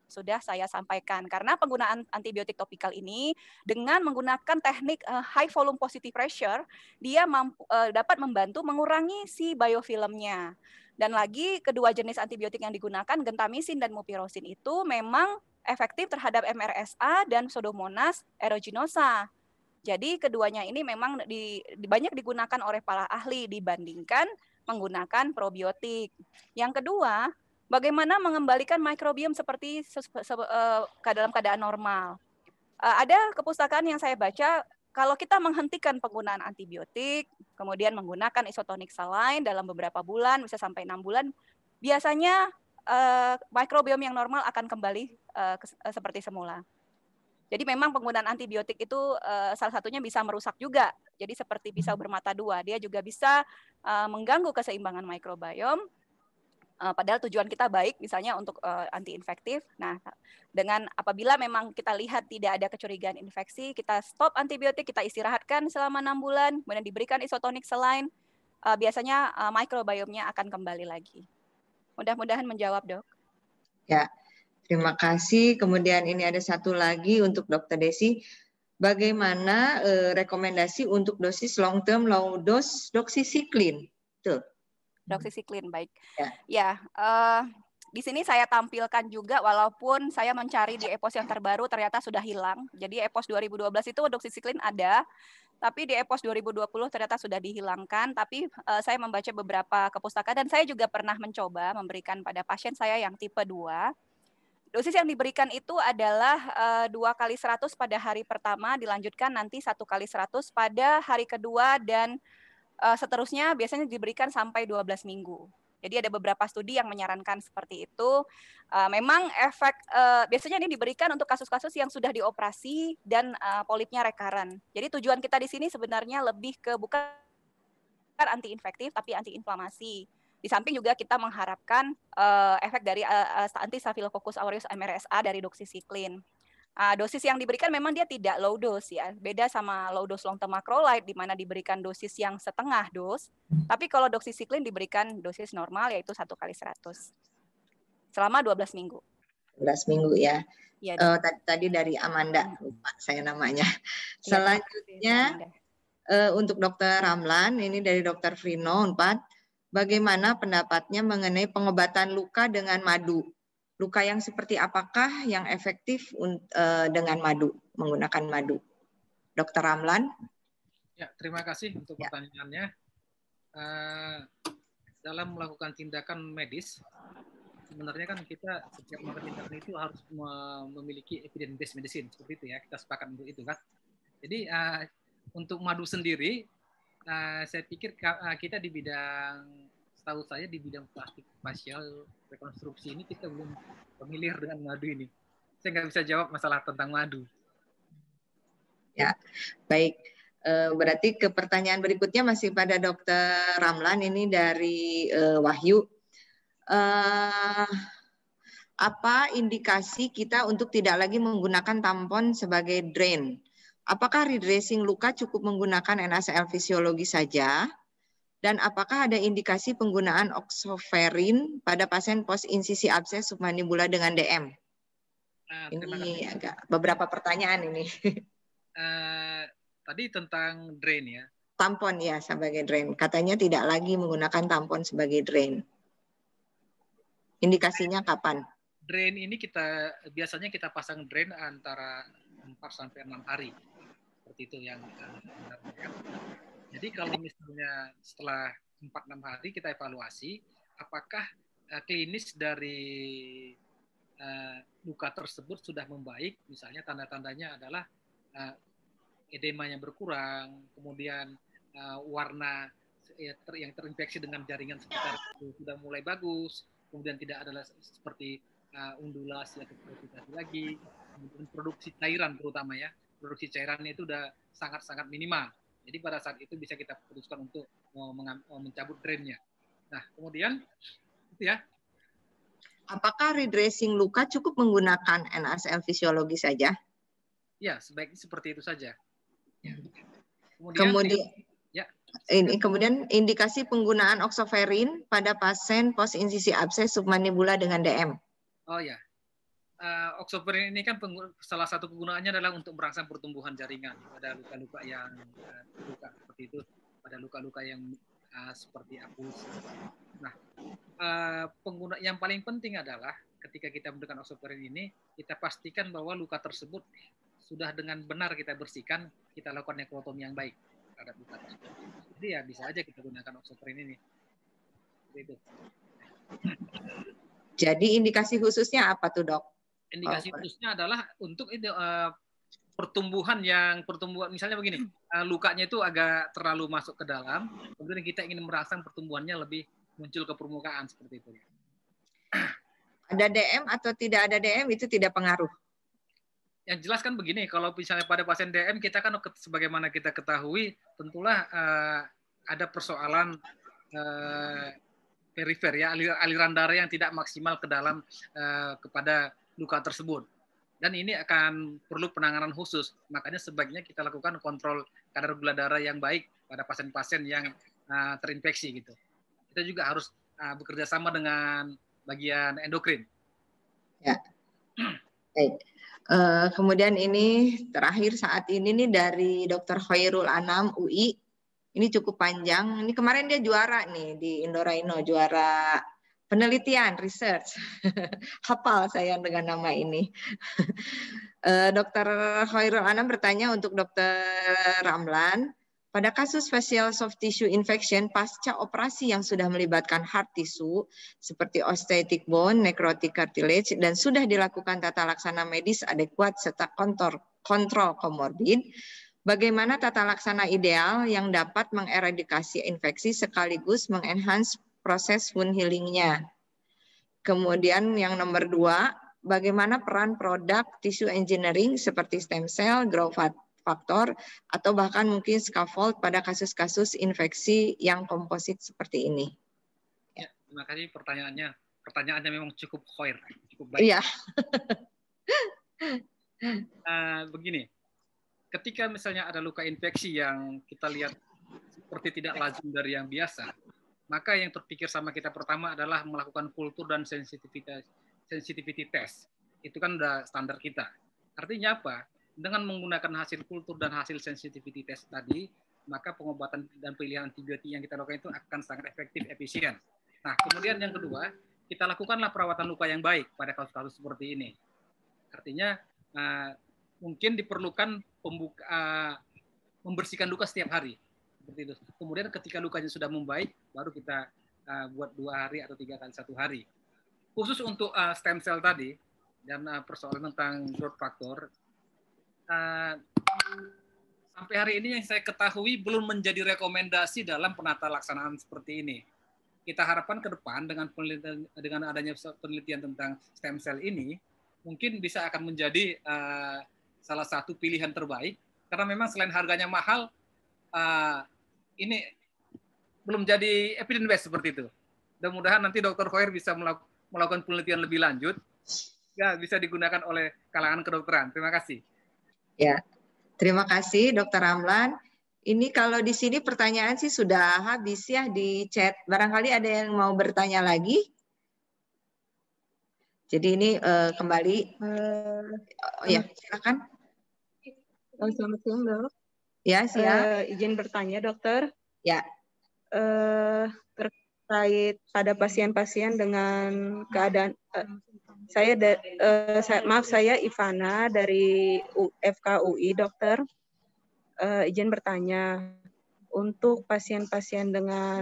sudah saya sampaikan. Karena penggunaan antibiotik topikal ini dengan menggunakan teknik high volume positive pressure, dia dapat membantu mengurangi si biofilmnya. Dan lagi kedua jenis antibiotik yang digunakan, gentamisin dan mupirocin itu memang efektif terhadap MRSA dan Pseudomonas aeruginosa. Jadi keduanya ini memang banyak digunakan oleh para ahli dibandingkan menggunakan probiotik. Yang kedua, bagaimana mengembalikan mikrobiom seperti dalam keadaan normal. Ada kepustakaan yang saya baca, kalau kita menghentikan penggunaan antibiotik, kemudian menggunakan isotonic saline dalam beberapa bulan, bisa sampai 6 bulan, biasanya mikrobiom yang normal akan kembali seperti semula. Jadi memang penggunaan antibiotik itu salah satunya bisa merusak juga. Jadi seperti pisau bermata dua, dia juga bisa mengganggu keseimbangan mikrobiom. Padahal tujuan kita baik, misalnya untuk anti infektif. Nah, dengan apabila memang kita lihat tidak ada kecurigaan infeksi, kita stop antibiotik, kita istirahatkan selama 6 bulan, kemudian diberikan isotonic saline, biasanya mikrobiomnya akan kembali lagi. Mudah-mudahan menjawab, Dok. Ya, terima kasih. Kemudian ini ada satu lagi untuk Dr. Desi. Bagaimana rekomendasi untuk dosis long term low dose doxycycline? Tuh. Doxycycline, baik. Ya, di sini saya tampilkan juga walaupun saya mencari di EPOS yang terbaru ternyata sudah hilang. Jadi EPOS 2012 itu doxycycline ada, tapi di EPOS 2020 ternyata sudah dihilangkan. Tapi saya membaca beberapa kepustakaan dan saya juga pernah mencoba memberikan pada pasien saya yang tipe 2. Dosis yang diberikan itu adalah 2 kali 100 pada hari pertama, dilanjutkan nanti 1 kali 100 pada hari kedua, dan seterusnya biasanya diberikan sampai 12 minggu. Jadi ada beberapa studi yang menyarankan seperti itu. Memang efek, biasanya ini diberikan untuk kasus-kasus yang sudah dioperasi dan polipnya rekaran. Jadi tujuan kita di sini sebenarnya lebih ke bukan anti infektif, tapi anti inflamasi. Di samping juga kita mengharapkan efek dari anti Staphylococcus aureus MRSA dari doxycycline. Dosis yang diberikan memang dia tidak low dose ya, beda sama low dose long term macrolide di mana diberikan dosis yang setengah dos. Tapi kalau doxycycline diberikan dosis normal yaitu 1 kali 100 selama 12 minggu. 12 minggu ya. Ya, tadi dari Amanda, lupa saya namanya. Selanjutnya untuk Dr. Ramlan, ini dari Dr. Frino Unpad. Bagaimana pendapatnya mengenai pengobatan luka dengan madu? Luka yang seperti apakah yang efektif dengan madu, menggunakan madu? Dr. Ramlan? Ya, terima kasih untuk pertanyaannya. Dalam melakukan tindakan medis, sebenarnya kan kita setiap melakukan tindakan itu harus memiliki evidence based medicine, seperti itu ya, kita sepakat untuk itu kan. Jadi untuk madu sendiri, saya pikir kita di bidang, setahu saya di bidang plastik facial rekonstruksi ini kita belum familiar dengan madu ini. Saya nggak bisa jawab masalah tentang madu. Ya, baik. Berarti ke pertanyaan berikutnya masih pada Dr. Ramlan, ini dari Wahyu. Apa indikasi kita untuk tidak lagi menggunakan tampon sebagai drain? Apakah redressing luka cukup menggunakan NaCl fisiologi saja? Dan apakah ada indikasi penggunaan oxoferin pada pasien post insisi abses submandibular dengan DM? Ini agak beberapa pertanyaan ini. Tadi tentang drain ya. Tampon ya sebagai drain. Katanya tidak lagi menggunakan tampon sebagai drain. Indikasinya kapan? Drain ini biasanya kita pasang drain antara 4 sampai 6 hari. Seperti itu yang jadi kalau misalnya setelah 4-6 hari kita evaluasi apakah klinis dari luka tersebut sudah membaik, misalnya tanda-tandanya adalah edemanya berkurang, kemudian warna yang terinfeksi dengan jaringan sekitar itu sudah mulai bagus, kemudian tidak ada seperti undulasi atau purifikasi lagi, kemudian produksi cairan terutama ya, produksi cairannya itu sudah sangat-sangat minimal. Jadi pada saat itu bisa kita putuskan untuk mencabut drainnya. Nah, kemudian itu ya. Apakah redressing luka cukup menggunakan NaCl fisiologi saja? Ya, sebaiknya seperti itu saja. Ya. Kemudian indikasi penggunaan oksoverin pada pasien post insisi abses submanibula dengan DM. Oh ya, oksoverin ini kan salah satu penggunaannya adalah untuk merangsang pertumbuhan jaringan pada luka-luka yang luka seperti itu, pada luka-luka yang seperti apus. Nah, pengguna yang paling penting adalah ketika kita memberikan oksoverin ini, kita pastikan bahwa luka tersebut sudah dengan benar kita bersihkan, kita lakukan nekrotomi yang baik terhadap luka tersebut. Jadi ya bisa aja kita gunakan oksoverin ini. Itu. Jadi indikasi khususnya apa tuh, Dok? Indikasi khususnya adalah untuk itu pertumbuhan misalnya begini, lukanya itu agak terlalu masuk ke dalam, kemudian kita ingin merangsang pertumbuhannya lebih muncul ke permukaan seperti itu. Ada DM atau tidak ada DM itu tidak pengaruh. Yang jelas kan begini, kalau misalnya pada pasien DM kita kan sebagaimana kita ketahui, tentulah ada persoalan perifer ya, aliran darah yang tidak maksimal ke dalam kepada luka tersebut. Dan ini akan perlu penanganan khusus. Makanya sebaiknya kita lakukan kontrol kadar gula darah yang baik pada pasien-pasien yang terinfeksi gitu. Kita juga harus bekerja sama dengan bagian endokrin. Ya. Baik. Kemudian ini terakhir saat ini nih dari Dr. Khairul Anam UI. Ini cukup panjang. Ini kemarin dia juara nih di Indoraino, juara penelitian, research. Hafal saya dengan nama ini. Dr. Khairul Anam bertanya untuk Dr. Ramlan. Pada kasus facial soft tissue infection pasca operasi yang sudah melibatkan hard tissue seperti osteotic bone, necrotic cartilage, dan sudah dilakukan tata laksana medis adekuat serta kontrol komorbid, bagaimana tata laksana ideal yang dapat mengeradikasi infeksi sekaligus mengenhance proses wound healing-nya? Kemudian yang nomor 2, bagaimana peran produk tissue engineering seperti stem cell, growth faktor, atau bahkan mungkin scaffold pada kasus-kasus infeksi yang komposit seperti ini. Ya, terima kasih pertanyaannya. Pertanyaannya memang cukup khair, cukup baik. Iya. Begini, ketika misalnya ada luka infeksi yang kita lihat seperti tidak lazim dari yang biasa, maka yang terpikir sama kita pertama adalah melakukan kultur dan sensitivity test. Itu kan udah standar kita. Artinya apa? Dengan menggunakan hasil kultur dan hasil sensitivity test tadi, maka pengobatan dan pilihan antibiotik yang kita lakukan itu akan sangat efektif, efisien. Nah, kemudian yang kedua, kita lakukanlah perawatan luka yang baik pada kasus-kasus seperti ini. Artinya, mungkin diperlukan membersihkan luka setiap hari. Seperti itu. Kemudian ketika lukanya sudah membaik, baru kita buat 2 hari atau 3 kali 1 hari. Khusus untuk stem cell tadi, dan persoalan tentang growth factor, sampai hari ini yang saya ketahui belum menjadi rekomendasi dalam penata laksanaan seperti ini. Kita harapkan ke depan dengan adanya penelitian tentang stem cell ini, mungkin bisa akan menjadi salah satu pilihan terbaik, karena memang selain harganya mahal, ini belum jadi evidence based seperti itu. Mudah-mudahan nanti Dr. Khair bisa melakukan penelitian lebih lanjut, ya bisa digunakan oleh kalangan kedokteran. Terima kasih. Ya, terima kasih Dr. Ramlan. Ini kalau di sini pertanyaan sih sudah habis ya di chat. Barangkali ada yang mau bertanya lagi? Jadi ini kembali. Ya, silakan. Selamat siang, Dok. Ya, siap. Izin bertanya, Dokter. Ya. Terkait pada pasien-pasien dengan keadaan saya Ivana dari FKUI, Dokter. Izin bertanya, untuk pasien-pasien dengan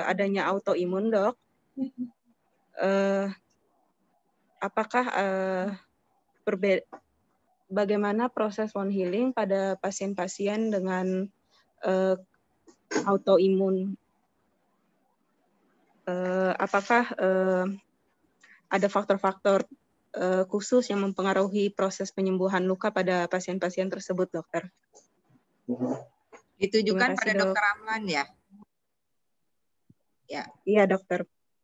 adanya autoimun, Dok, apakah bagaimana proses wound healing pada pasien-pasien dengan autoimun? Apakah ada faktor-faktor khusus yang mempengaruhi proses penyembuhan luka pada pasien-pasien tersebut, Dokter? Ditujukan Terima kasih, pada Dok. Dokter Ramlan ya? Ya. Iya, Dokter.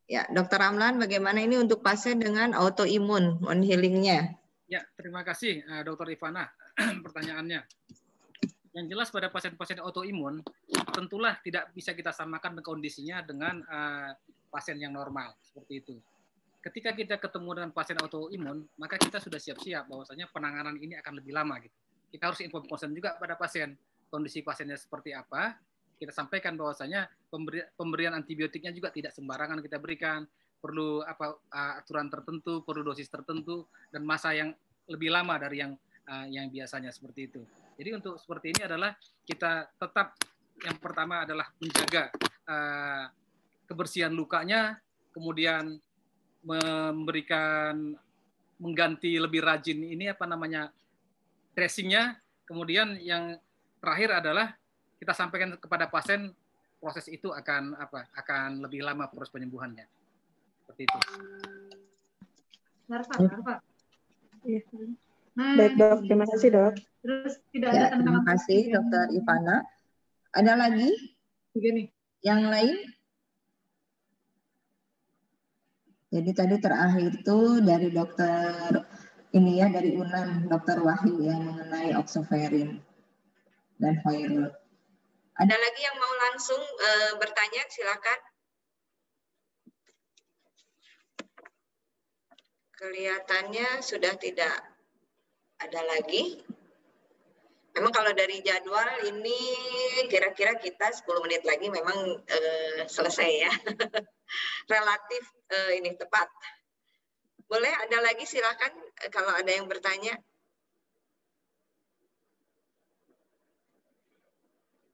Ya, Dokter Ramlan, bagaimana ini untuk pasien dengan autoimun, wound healing-nya? Ya, terima kasih Dokter Ivana pertanyaannya. Yang jelas pada pasien-pasien autoimun, tentulah tidak bisa kita samakan kondisinya dengan pasien yang normal, seperti itu. Ketika kita ketemu dengan pasien autoimun, maka kita sudah siap-siap bahwasanya penanganan ini akan lebih lama. Gitu. Kita harus info konsen juga pada pasien, kondisi pasiennya seperti apa. Kita sampaikan bahwasanya pemberian antibiotiknya juga tidak sembarangan kita berikan, perlu aturan tertentu, perlu dosis tertentu, dan masa yang lebih lama dari yang biasanya seperti itu. Jadi untuk seperti ini adalah kita tetap yang pertama adalah menjaga kebersihan lukanya, kemudian mengganti lebih rajin ini dressingnya, kemudian yang terakhir adalah kita sampaikan kepada pasien proses itu akan lebih lama proses penyembuhannya. Seperti itu. Narfa. Iya. Baik, Dok. Terima kasih, Dok. Terus tidak Ya, ada terima kasih Dokter Ivana. Ada lagi? Begini. Yang lain? Jadi tadi terakhir itu dari dokter ini ya, dari UNAN, Dokter Wahyu yang mengenai oxoferin dan Hoirul. Ada lagi yang mau langsung bertanya? Silakan. Kelihatannya sudah tidak ada lagi. Memang kalau dari jadwal ini kira-kira kita 10 menit lagi memang selesai ya. Relatif ini tepat. Boleh ada lagi, silakan kalau ada yang bertanya.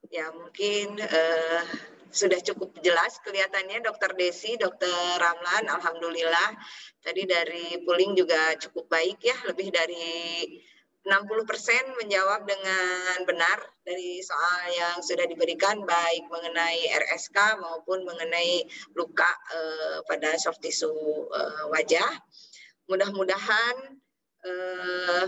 Ya mungkin sudah cukup jelas kelihatannya Dokter Desi, Dokter Ramlan, alhamdulillah. Tadi dari polling juga cukup baik ya, lebih dari 60% menjawab dengan benar dari soal yang sudah diberikan, baik mengenai RSK maupun mengenai luka pada soft tissue wajah. Mudah-mudahan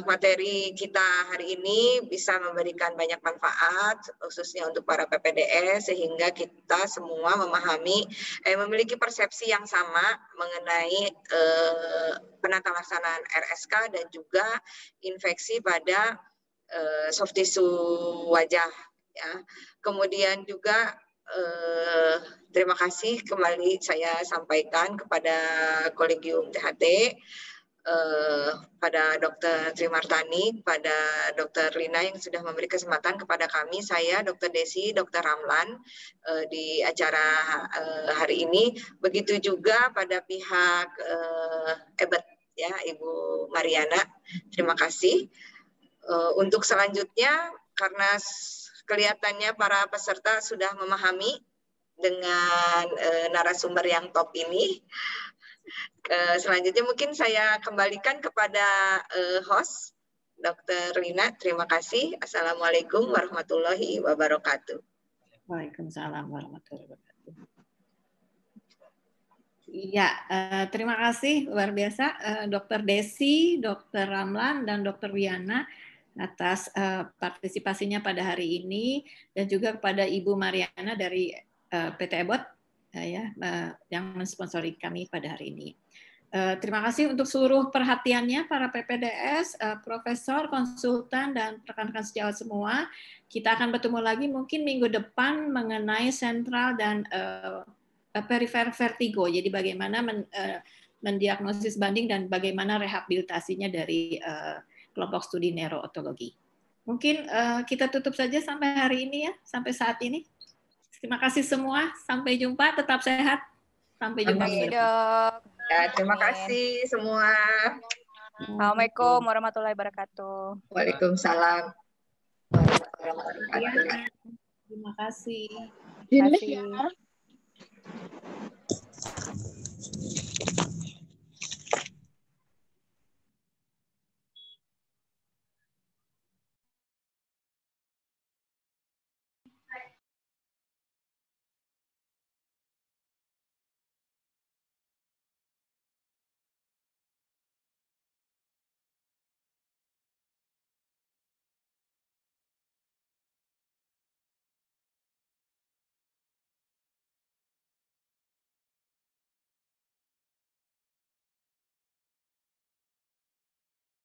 materi kita hari ini bisa memberikan banyak manfaat, khususnya untuk para PPDS, sehingga kita semua memiliki persepsi yang sama mengenai penata laksanaan RSK dan juga infeksi pada soft tissue wajah. Ya. Kemudian juga terima kasih kembali saya sampaikan kepada Kolegium THT, pada Dr. Trimartani, pada Dr. Lina yang sudah memberi kesempatan kepada kami, saya, Dr. Desi, Dr. Ramlan di acara hari ini. Begitu juga pada pihak EBET, ya, Ibu Mariana. Terima kasih. Untuk selanjutnya, karena kelihatannya para peserta sudah memahami dengan narasumber yang top ini, selanjutnya mungkin saya kembalikan kepada host Dr. Lina. Terima kasih. Assalamualaikum warahmatullahi wabarakatuh. Waalaikumsalam warahmatullahi wabarakatuh. Iya, terima kasih luar biasa Dr. Desi, Dr. Ramlan, dan Dr. Wiana atas partisipasinya pada hari ini, dan juga kepada Ibu Mariana dari PT EBOT yang mensponsori kami pada hari ini. Terima kasih untuk seluruh perhatiannya para PPDS, profesor, konsultan, dan rekan-rekan sejawat semua. Kita akan bertemu lagi mungkin minggu depan mengenai sentral dan perifer vertigo. Jadi bagaimana mendiagnosis banding dan bagaimana rehabilitasinya dari kelompok studi neurootologi. Mungkin kita tutup saja sampai hari ini ya, sampai saat ini. Terima kasih semua. Sampai jumpa. Tetap sehat. Sampai jumpa. Ya, terima kasih semua. Assalamualaikum warahmatullahi wabarakatuh. Waalaikumsalam. Terima kasih. Terima kasih.